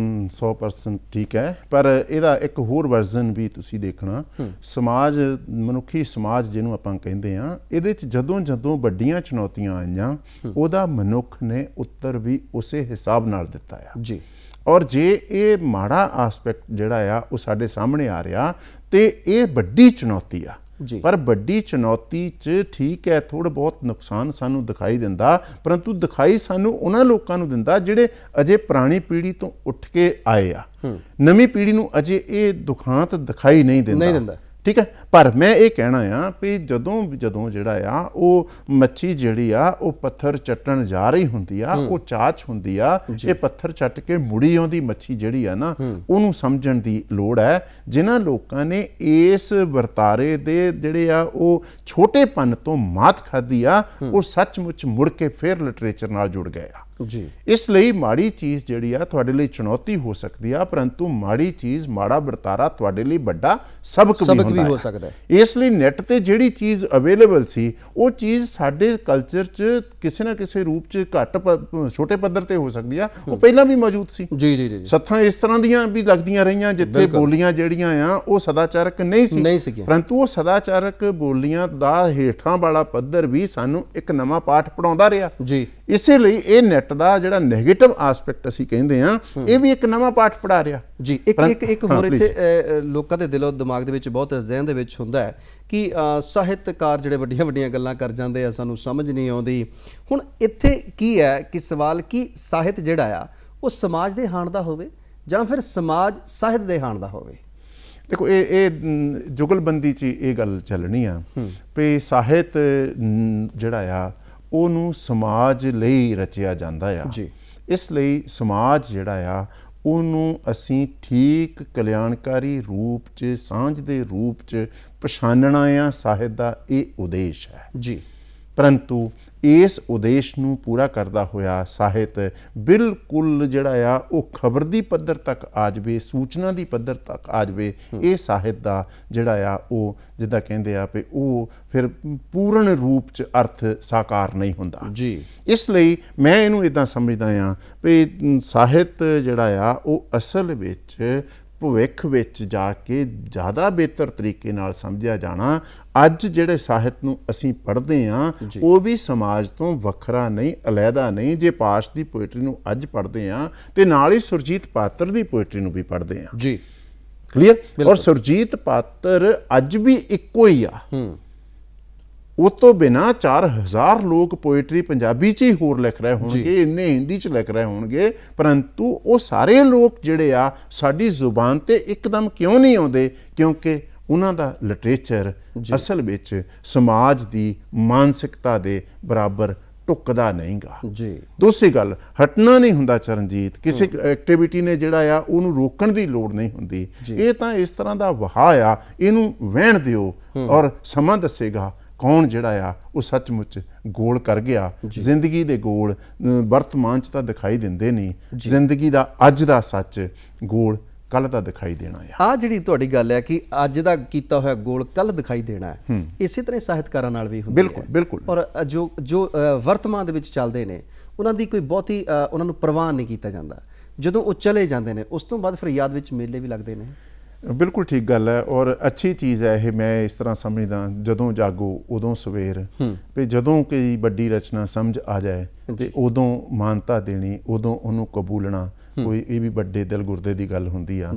100% ਠੀਕ ਹੈ, ਪਰ ਇਹਦਾ ਇੱਕ ਹੋਰ ਵਰਜ਼ਨ ਵੀ ਤੁਸੀਂ ਦੇਖਣਾ। ਸਮਾਜ, ਮਨੁੱਖੀ ਸਮਾਜ ਜਿਹਨੂੰ ਆਪਾਂ ਕਹਿੰਦੇ ਹਾਂ, ਇਹਦੇ 'ਚ ਜਦੋਂ ਵੱਡੀਆਂ ਚੁਣੌਤੀਆਂ ਆਈਆਂ, ਉਹਦਾ ਮਨੁੱਖ ਨੇ ਉੱਤਰ ਵੀ ਉਸੇ ਹਿਸਾਬ ਨਾਲ ਦਿੱਤਾ ਆ। ਔਰ ਜੇ ਇਹ ਮਾੜਾ ਆਸਪੈਕਟ ਜਿਹੜਾ ਆ ਉਹ ਸਾਡੇ ਸਾਹਮਣੇ ਆ ਰਿਹਾ, ਤੇ ਇਹ ਵੱਡੀ ਚੁਣੌਤੀ ਆ। ਪਰ ਵੱਡੀ ਚੁਣੌਤੀ 'ਚ ਠੀਕ ਹੈ, ਥੋੜ੍ਹਾ ਬਹੁਤ ਨੁਕਸਾਨ ਸਾਨੂੰ ਦਿਖਾਈ ਦਿੰਦਾ, ਪਰੰਤੂ ਦਿਖਾਈ ਸਾਨੂੰ ਉਹਨਾਂ ਲੋਕਾਂ ਨੂੰ ਦਿੰਦਾ ਜਿਹੜੇ ਅਜੇ ਪੁਰਾਣੀ ਪੀੜ੍ਹੀ ਤੋਂ ਉੱਠ ਕੇ ਆਏ ਆ। ਨਵੀਂ ਪੀੜ੍ਹੀ ਨੂੰ ਅਜੇ ਇਹ ਦੁਖਾਂਤ ਦਿਖਾਈ ਨਹੀਂ ਦਿੰਦਾ। ਠੀਕ ਹੈ, ਪਰ ਮੈਂ ਇਹ ਕਹਿਣਾ ਆ ਵੀ ਜਦੋਂ ਜਿਹੜਾ ਆ ਉਹ ਮੱਛੀ ਜਿਹੜੀ ਆ ਉਹ ਪੱਥਰ ਚੱਟਣ ਜਾ ਰਹੀ ਹੁੰਦੀ ਆ, ਉਹ ਚਾਚ ਹੁੰਦੀ ਆ, ਇਹ ਪੱਥਰ ਚੱਟ ਕੇ ਮੁੜੀ ਆਉਂਦੀ ਮੱਛੀ ਜਿਹੜੀ ਆ ਨਾ, ਉਹਨੂੰ ਸਮਝਣ ਦੀ ਲੋੜ ਹੈ। ਜਿਨ੍ਹਾਂ ਲੋਕਾਂ ਨੇ ਇਸ ਵਰਤਾਰੇ ਦੇ ਜਿਹੜੇ ਆ ਉਹ ਛੋਟੇਪਨ ਤੋਂ ਮਾਤ ਖਾਧੀ ਆ, ਉਹ ਸੱਚਮੁੱਚ ਮੁੜ ਕੇ ਫਿਰ ਲਿਟਰੇਚਰ ਨਾਲ ਜੁੜ ਗਏ ਆ। ਇਸ ਲਈ ਮਾੜੀ ਚੀਜ਼ ਜਿਹੜੀ ਆ ਤੁਹਾਡੇ ਲਈ ਚੁਣੌਤੀ ਹੋ ਸਕਦੀ ਆ, ਪਰੰਤੂ ਮਾੜੀ ਚੀਜ਼, ਮਾੜਾ ਵਰਤਾਰਾ ਤੁਹਾਡੇ ਲਈ ਵੱਡਾ ਸਬਕ ਵੀ ਹੋ ਸਕਦਾ ਹੈ। ਇਸ ਲਈ ਨੈੱਟ ਤੇ ਜਿਹੜੀ ਚੀਜ਼ ਅਵੇਲੇਬਲ ਸੀ, ਉਹ ਚੀਜ਼ ਸਾਡੇ ਕਲਚਰ 'ਚ ਕਿਸੇ ਨਾ ਕਿਸੇ ਰੂਪ 'ਚ ਘੱਟ ਛੋਟੇ ਪੱਧਰ ਤੇ ਹੋ ਸਕਦੀ ਆ, ਉਹ ਪਹਿਲਾਂ ਵੀ ਮੌਜੂਦ ਸੀ। ਸੱਥਾਂ ਇਸ ਤਰ੍ਹਾਂ ਦੀਆਂ ਵੀ ਲੱਗਦੀਆਂ ਰਹੀਆਂ ਜਿੱਥੇ ਬੋਲੀਆਂ ਜਿਹੜੀਆਂ ਆ ਉਹ ਸਦਾਚਾਰਕ ਨਹੀਂ ਸੀ, ਪਰੰਤੂ ਉਹ ਸਦਾਚਾਰਕ ਬੋਲੀਆਂ ਦਾ ਹੇਠਾਂ ਵਾਲਾ ਪੱਧਰ ਵੀ ਸਾਨੂੰ ਇੱਕ ਨਵਾਂ ਪਾਠ ਪੜਾਉਂਦਾ ਰਿਹਾ। ਇਸੇ ਲਈ ਇਹ ਨੈੱਟ ਦਾ ਜਿਹੜਾ ਨੈਗੇਟਿਵ ਆਸਪੈਕਟ ਅਸੀਂ ਕਹਿੰਦੇ ਆ, ਇਹ ਵੀ ਇੱਕ ਨਵਾਂ ਪਾਠ ਪੜਾ ਰਿਹਾ। ਇੱਕ ਹੋਰ ਇੱਥੇ ਲੋਕਾਂ ਦੇ ਦਿਲੋਂ ਦਿਮਾਗ ਦੇ ਵਿੱਚ ਬਹੁਤ ਜ਼ਿਹਨ ਦੇ ਵਿੱਚ ਹੁੰਦਾ ਹੈ ਕਿ ਸਾਹਿਤਕਾਰ ਜਿਹੜੇ ਵੱਡੀਆਂ ਗੱਲਾਂ ਕਰ ਜਾਂਦੇ ਆ, ਸਾਨੂੰ ਸਮਝ ਨਹੀਂ ਆਉਂਦੀ। ਹੁਣ ਇੱਥੇ ਕੀ ਹੈ ਕਿ ਸਵਾਲ ਕਿ ਸਾਹਿਤ ਜਿਹੜਾ ਆ ਉਹ ਸਮਾਜ ਦੇ ਹਾਣ ਦਾ ਹੋਵੇ ਜਾਂ ਫਿਰ ਸਮਾਜ ਸਾਹਿਤ ਦੇ ਹਾਣ ਦਾ ਹੋਵੇ। ਦੇਖੋ ਇਹ ਜੁਗਲਬੰਦੀ 'ਚ ਇਹ ਗੱਲ ਚੱਲਣੀ ਆ ਵੀ ਸਾਹਿਤ ਜਿਹੜਾ ਆ ਉਹਨੂੰ ਸਮਾਜ ਲਈ ਰਚਿਆ ਜਾਂਦਾ ਆ ਜੀ। ਇਸ ਲਈ ਸਮਾਜ ਜਿਹੜਾ ਆ ਉਹਨੂੰ ਅਸੀਂ ਠੀਕ ਕਲਿਆਣਕਾਰੀ ਰੂਪ 'ਚ ਸਾਂਝ ਦੇ ਰੂਪ 'ਚ ਪਛਾਣਨਾ ਆ। ਸਾਹਿਤ ਦਾ ਇਹ ਉਦੇਸ਼ ਹੈ ਜੀ। ਪਰੰਤੂ ਇਸ ਉਦੇਸ਼ ਨੂੰ ਪੂਰਾ ਕਰਦਾ ਹੋਇਆ ਸਾਹਿਤ ਬਿਲਕੁਲ ਜਿਹੜਾ ਆ ਉਹ ਖਬਰ ਦੀ ਪੱਧਰ ਤੱਕ ਆ ਜਾਵੇ, ਸੂਚਨਾ ਦੀ ਪੱਧਰ ਤੱਕ ਆ ਜਾਵੇ, ਇਹ ਸਾਹਿਤ ਦਾ ਜਿਹੜਾ ਆ ਉਹ ਜਿੱਦਾਂ ਕਹਿੰਦੇ ਆ ਵੀ ਉਹ ਫਿਰ ਪੂਰਨ ਰੂਪ 'ਚ ਅਰਥ ਸਾਕਾਰ ਨਹੀਂ ਹੁੰਦਾ ਜੀ। ਇਸ ਲਈ ਮੈਂ ਇਹਨੂੰ ਇੱਦਾਂ ਸਮਝਦਾ ਆ ਵੀ ਸਾਹਿਤ ਜਿਹੜਾ ਆ ਉਹ ਅਸਲ ਵਿੱਚ ਭਵਿੱਖ ਵਿੱਚ ਜਾ ਕੇ ਜ਼ਿਆਦਾ ਬਿਹਤਰ ਤਰੀਕੇ ਨਾਲ ਸਮਝਿਆ ਜਾਣਾ। ਅੱਜ ਜਿਹੜੇ ਸਾਹਿਤ ਨੂੰ ਅਸੀਂ ਪੜ੍ਹਦੇ ਹਾਂ ਉਹ ਵੀ ਸਮਾਜ ਤੋਂ ਵੱਖਰਾ ਨਹੀਂ, ਅਲੱਗਾ ਨਹੀਂ। ਜੇ ਪਾਸ਼ ਦੀ ਪੋਇਟਰੀ ਨੂੰ ਅੱਜ ਪੜ੍ਹਦੇ ਹਾਂ ਤੇ ਨਾਲ ਹੀ ਸੁਰਜੀਤ ਪਾਤਰ ਦੀ ਪੋਇਟਰੀ ਨੂੰ ਵੀ ਪੜ੍ਹਦੇ ਹਾਂ ਜੀ। ਕਲੀਅਰ। ਔਰ ਸੁਰਜੀਤ ਪਾਤਰ ਅੱਜ ਵੀ ਇੱਕੋ ਹੀ ਆ। ਉਹ ਤੋਂ ਬਿਨਾਂ 4000 ਲੋਕ ਪੋਇਟਰੀ ਪੰਜਾਬੀ 'ਚ ਹੀ ਹੋਰ ਲਿਖ ਰਹੇ ਹੋਣਗੇ, ਇੰਨੇ ਹਿੰਦੀ 'ਚ ਲਿਖ ਰਹੇ ਹੋਣਗੇ, ਪਰੰਤੂ ਉਹ ਸਾਰੇ ਲੋਕ ਜਿਹੜੇ ਆ ਸਾਡੀ ਜ਼ੁਬਾਨ ਤੇ ਇੱਕਦਮ ਕਿਉਂ ਨਹੀਂ ਆਉਂਦੇ? ਕਿਉਂਕਿ ਉਹਨਾਂ ਦਾ ਲਿਟਰੇਚਰ ਅਸਲ ਵਿੱਚ ਸਮਾਜ ਦੀ ਮਾਨਸਿਕਤਾ ਦੇ ਬਰਾਬਰ ਢੁੱਕਦਾ ਨਹੀਂਗਾ ਜੀ। ਦੂਸਰੀ ਗੱਲ, ਹਟਣਾ ਨਹੀਂ ਹੁੰਦਾ ਚਰਨਜੀਤ। ਕਿਸੇ ਐਕਟੀਵਿਟੀ ਨੇ ਜਿਹੜਾ ਆ ਉਹਨੂੰ ਰੋਕਣ ਦੀ ਲੋੜ ਨਹੀਂ ਹੁੰਦੀ। ਇਹ ਤਾਂ ਇਸ ਤਰ੍ਹਾਂ ਦਾ ਵਹਾਅ ਆ, ਇਹਨੂੰ ਵਹਿਣ ਦਿਓ ਔਰ ਸਮਾਂ ਦੱਸੇਗਾ ਕੌਣ ਜਿਹੜਾ ਆ ਉਹ ਸੱਚਮੁੱਚ ਗੋਲ ਕਰ ਗਿਆ। ਜ਼ਿੰਦਗੀ ਦੇ ਗੋਲ ਵਰਤਮਾਨ 'ਚ ਤਾਂ ਦਿਖਾਈ ਦਿੰਦੇ ਨਹੀਂ, ਜ਼ਿੰਦਗੀ ਦਾ ਅੱਜ ਦਾ ਸੱਚ ਗੋਲ ਕੱਲ ਦਾ ਦਿਖਾਈ ਦੇਣਾ ਆ। ਜਿਹੜੀ ਤੁਹਾਡੀ ਗੱਲ ਹੈ ਕਿ ਅੱਜ ਦਾ ਕੀਤਾ ਹੋਇਆ ਗੋਲ ਕੱਲ ਦਿਖਾਈ ਦੇਣਾ ਹੈ, ਇਸੇ ਤਰ੍ਹਾਂ ਸਾਹਿਤਕਾਰਾਂ ਨਾਲ ਵੀ ਹੁੰਦੀ ਹੈ। ਬਿਲਕੁਲ ਬਿਲਕੁਲ। ਔਰ ਜੋ ਵਰਤਮਾਨ ਦੇ ਵਿੱਚ ਚੱਲਦੇ ਨੇ ਉਹਨਾਂ ਦੀ ਕੋਈ ਬਹੁਤੀ ਉਹਨਾਂ ਨੂੰ ਪ੍ਰਵਾਹ ਨਹੀਂ ਕੀਤਾ ਜਾਂਦਾ। ਜਦੋਂ ਉਹ ਚਲੇ ਜਾਂਦੇ ਨੇ ਉਸ ਤੋਂ ਬਾਅਦ ਫਿਰ ਯਾਦ ਵਿੱਚ ਮੇਲੇ ਵੀ ਲੱਗਦੇ ਨੇ। ਬਿਲਕੁਲ ਠੀਕ ਗੱਲ ਹੈ ਔਰ ਅੱਛੀ ਚੀਜ਼ ਹੈ ਇਹ। ਮੈਂ ਇਸ ਤਰ੍ਹਾਂ ਸਮਝਦਾ, ਜਦੋਂ ਜਾਗੋ ਉਦੋਂ ਸਵੇਰ, ਵੀ ਜਦੋਂ ਕੋਈ ਵੱਡੀ ਰਚਨਾ ਸਮਝ ਆ ਜਾਏ ਤੇ ਉਦੋਂ ਮਾਨਤਾ ਦੇਣੀ, ਉਦੋਂ ਉਹਨੂੰ ਕਬੂਲਣਾ, ਕੋਈ ਇਹ ਵੀ ਵੱਡੇ ਦਿਲ ਗੁਰਦੇ ਦੀ ਗੱਲ ਹੁੰਦੀ ਆ।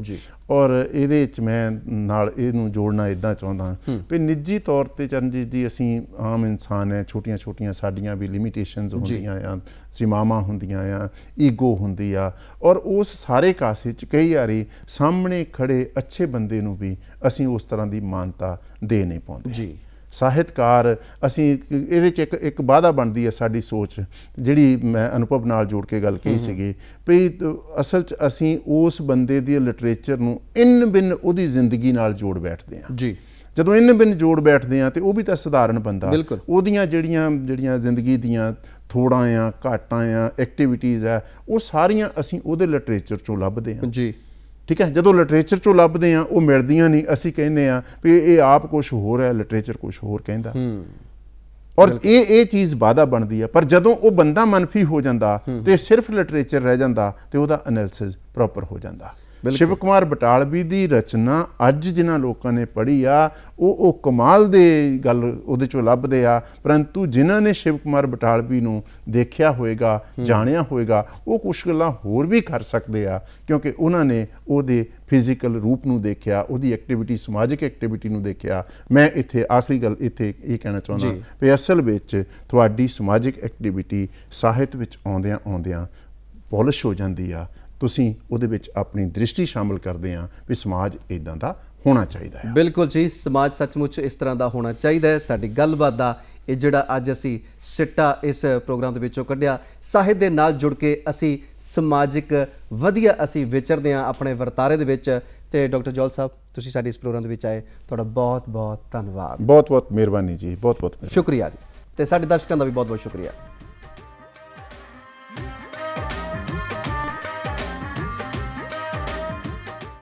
ਔਰ ਇਹਦੇ ਵਿੱਚ ਮੈਂ ਨਾਲ ਇਹਨੂੰ ਜੋੜਨਾ ਇੱਦਾਂ ਚਾਹੁੰਦਾ ਵੀ ਨਿੱਜੀ ਤੌਰ 'ਤੇ ਚਰਨਜੀਤ ਜੀ ਅਸੀਂ ਆਮ ਇਨਸਾਨ ਹੈ, ਛੋਟੀਆਂ ਛੋਟੀਆਂ ਸਾਡੀਆਂ ਵੀ ਲਿਮੀਟੇਸ਼ਨਸ ਹੁੰਦੀਆਂ ਆ, ਸੀਮਾਵਾਂ ਹੁੰਦੀਆਂ ਆ, ਈਗੋ ਹੁੰਦੀ ਆ। ਔਰ ਉਸ ਸਾਰੇ ਕਾਸੇ 'ਚ ਕਈ ਵਾਰੀ ਸਾਹਮਣੇ ਖੜੇ ਅੱਛੇ ਬੰਦੇ ਨੂੰ ਵੀ ਅਸੀਂ ਉਸ ਤਰ੍ਹਾਂ ਦੀ ਮਾਨਤਾ ਦੇ ਨਹੀਂ ਪਾਉਂਦੇ ਜੀ। ਸਾਹਿਤਕਾਰ ਅਸੀਂ ਇਹਦੇ 'ਚ ਇੱਕ ਵਾਅਦਾ ਬਣਦੀ ਹੈ ਸਾਡੀ ਸੋਚ, ਜਿਹੜੀ ਮੈਂ ਅਨੁਭਵ ਨਾਲ ਜੋੜ ਕੇ ਗੱਲ ਕਹੀ ਸੀਗੀ ਵੀ ਅਸਲ 'ਚ ਅਸੀਂ ਉਸ ਬੰਦੇ ਦੀ ਲਿਟਰੇਚਰ ਨੂੰ ਇੰਨ ਬਿੰਨ ਉਹਦੀ ਜ਼ਿੰਦਗੀ ਨਾਲ ਜੋੜ ਬੈਠਦੇ ਹਾਂ ਜੀ। ਜਦੋਂ ਇੰਨ ਬਿੰਨ ਜੋੜ ਬੈਠਦੇ ਹਾਂ ਤੇ ਉਹ ਵੀ ਤਾਂ ਸਧਾਰਨ ਬੰਦਾ, ਉਹਦੀਆਂ ਜਿਹੜੀਆਂ ਜ਼ਿੰਦਗੀ ਦੀਆਂ ਥੋੜਾਂ ਆ, ਘਾਟਾਂ ਆ, ਐਕਟੀਵਿਟੀਜ਼ ਆ, ਉਹ ਸਾਰੀਆਂ ਅਸੀਂ ਉਹਦੇ ਲਿਟਰੇਚਰ 'ਚੋਂ ਲੱਭਦੇ ਹਾਂ ਜੀ। ਠੀਕ ਹੈ। ਜਦੋਂ ਲਿਟਰੇਚਰ 'ਚੋਂ ਲੱਭਦੇ ਹਾਂ ਉਹ ਮਿਲਦੀਆਂ ਨਹੀਂ। ਅਸੀਂ ਕਹਿੰਦੇ ਹਾਂ ਵੀ ਇਹ ਆਪ ਕੁਛ ਹੋਰ ਹੈ, ਲਿਟਰੇਚਰ ਕੁਛ ਹੋਰ ਕਹਿੰਦਾ। ਔਰ ਇਹ ਚੀਜ਼ ਵਾਅਦਾ ਬਣਦੀ ਹੈ। ਪਰ ਜਦੋਂ ਉਹ ਬੰਦਾ ਮਨਫੀ ਹੋ ਜਾਂਦਾ ਤੇ ਸਿਰਫ ਲਿਟਰੇਚਰ ਰਹਿ ਜਾਂਦਾ ਤੇ ਉਹਦਾ ਐਨਾਲਿਸਿਸ ਪ੍ਰੋਪਰ ਹੋ ਜਾਂਦਾ। ਸ਼ਿਵ ਕੁਮਾਰ ਬਟਾਲਵੀ ਦੀ ਰਚਨਾ ਅੱਜ ਜਿਨ੍ਹਾਂ ਲੋਕਾਂ ਨੇ ਪੜ੍ਹੀ ਆ ਉਹ ਕਮਾਲ ਦੇ ਗੱਲ ਉਹਦੇ 'ਚੋਂ ਲੱਭਦੇ ਆ, ਪਰੰਤੂ ਜਿਨ੍ਹਾਂ ਨੇ ਸ਼ਿਵ ਕੁਮਾਰ ਬਟਾਲਵੀ ਨੂੰ ਦੇਖਿਆ ਹੋਏਗਾ, ਜਾਣਿਆ ਹੋਏਗਾ, ਉਹ ਕੁਛ ਗੱਲਾਂ ਹੋਰ ਵੀ ਕਰ ਸਕਦੇ ਆ ਕਿਉਂਕਿ ਉਹਨਾਂ ਨੇ ਉਹਦੇ ਫਿਜ਼ੀਕਲ ਰੂਪ ਨੂੰ ਦੇਖਿਆ, ਉਹਦੀ ਐਕਟੀਵਿਟੀ, ਸਮਾਜਿਕ ਐਕਟੀਵਿਟੀ ਨੂੰ ਦੇਖਿਆ। ਮੈਂ ਇੱਥੇ ਆਖਰੀ ਗੱਲ ਇੱਥੇ ਇਹ ਕਹਿਣਾ ਚਾਹੁੰਦਾ ਵੀ ਅਸਲ ਵਿੱਚ ਤੁਹਾਡੀ ਸਮਾਜਿਕ ਐਕਟੀਵਿਟੀ ਸਾਹਿਤ ਵਿੱਚ ਆਉਂਦਿਆਂ ਪੋਲਿਸ਼ ਹੋ ਜਾਂਦੀ ਆ। ਤੁਸੀਂ ਉਹਦੇ ਵਿੱਚ ਆਪਣੀ ਦ੍ਰਿਸ਼ਟੀ ਸ਼ਾਮਲ ਕਰਦੇ ਆ ਵੀ ਸਮਾਜ ਇੱਦਾਂ ਦਾ ਹੋਣਾ ਚਾਹੀਦਾ ਹੈ। ਬਿਲਕੁਲ ਜੀ, ਸਮਾਜ ਸੱਚਮੁੱਚ ਇਸ ਤਰ੍ਹਾਂ ਦਾ ਹੋਣਾ ਚਾਹੀਦਾ ਹੈ। ਸਾਡੀ ਗੱਲਬਾਤ ਦਾ ਇਹ ਜਿਹੜਾ ਅੱਜ ਅਸੀਂ ਸਿੱਟਾ ਇਸ ਪ੍ਰੋਗਰਾਮ ਦੇ ਵਿੱਚੋਂ ਕੱਢਿਆ, ਸਾਹਿਤ ਦੇ ਨਾਲ ਜੁੜ ਕੇ ਅਸੀਂ ਸਮਾਜਿਕ ਵਧੀਆ ਅਸੀਂ ਵਿਚਰਦੇ ਹਾਂ ਆਪਣੇ ਵਰਤਾਰੇ ਦੇ ਵਿੱਚ। ਤੇ ਡਾਕਟਰ ਜੌਲ ਸਾਹਿਬ, ਤੁਸੀਂ ਸਾਡੇ ਇਸ ਪ੍ਰੋਗਰਾਮ ਦੇ ਵਿੱਚ ਆਏ, ਤੁਹਾਡਾ ਬਹੁਤ ਬਹੁਤ ਧੰਨਵਾਦ। ਬਹੁਤ ਬਹੁਤ ਮਿਹਰਬਾਨੀ ਜੀ, ਬਹੁਤ ਬਹੁਤ ਸ਼ੁਕਰੀਆ ਜੀ। ਤੇ ਸਾਡੇ ਦਰਸ਼ਕਾਂ ਦਾ ਵੀ ਬਹੁਤ ਬਹੁਤ ਸ਼ੁਕਰੀਆ।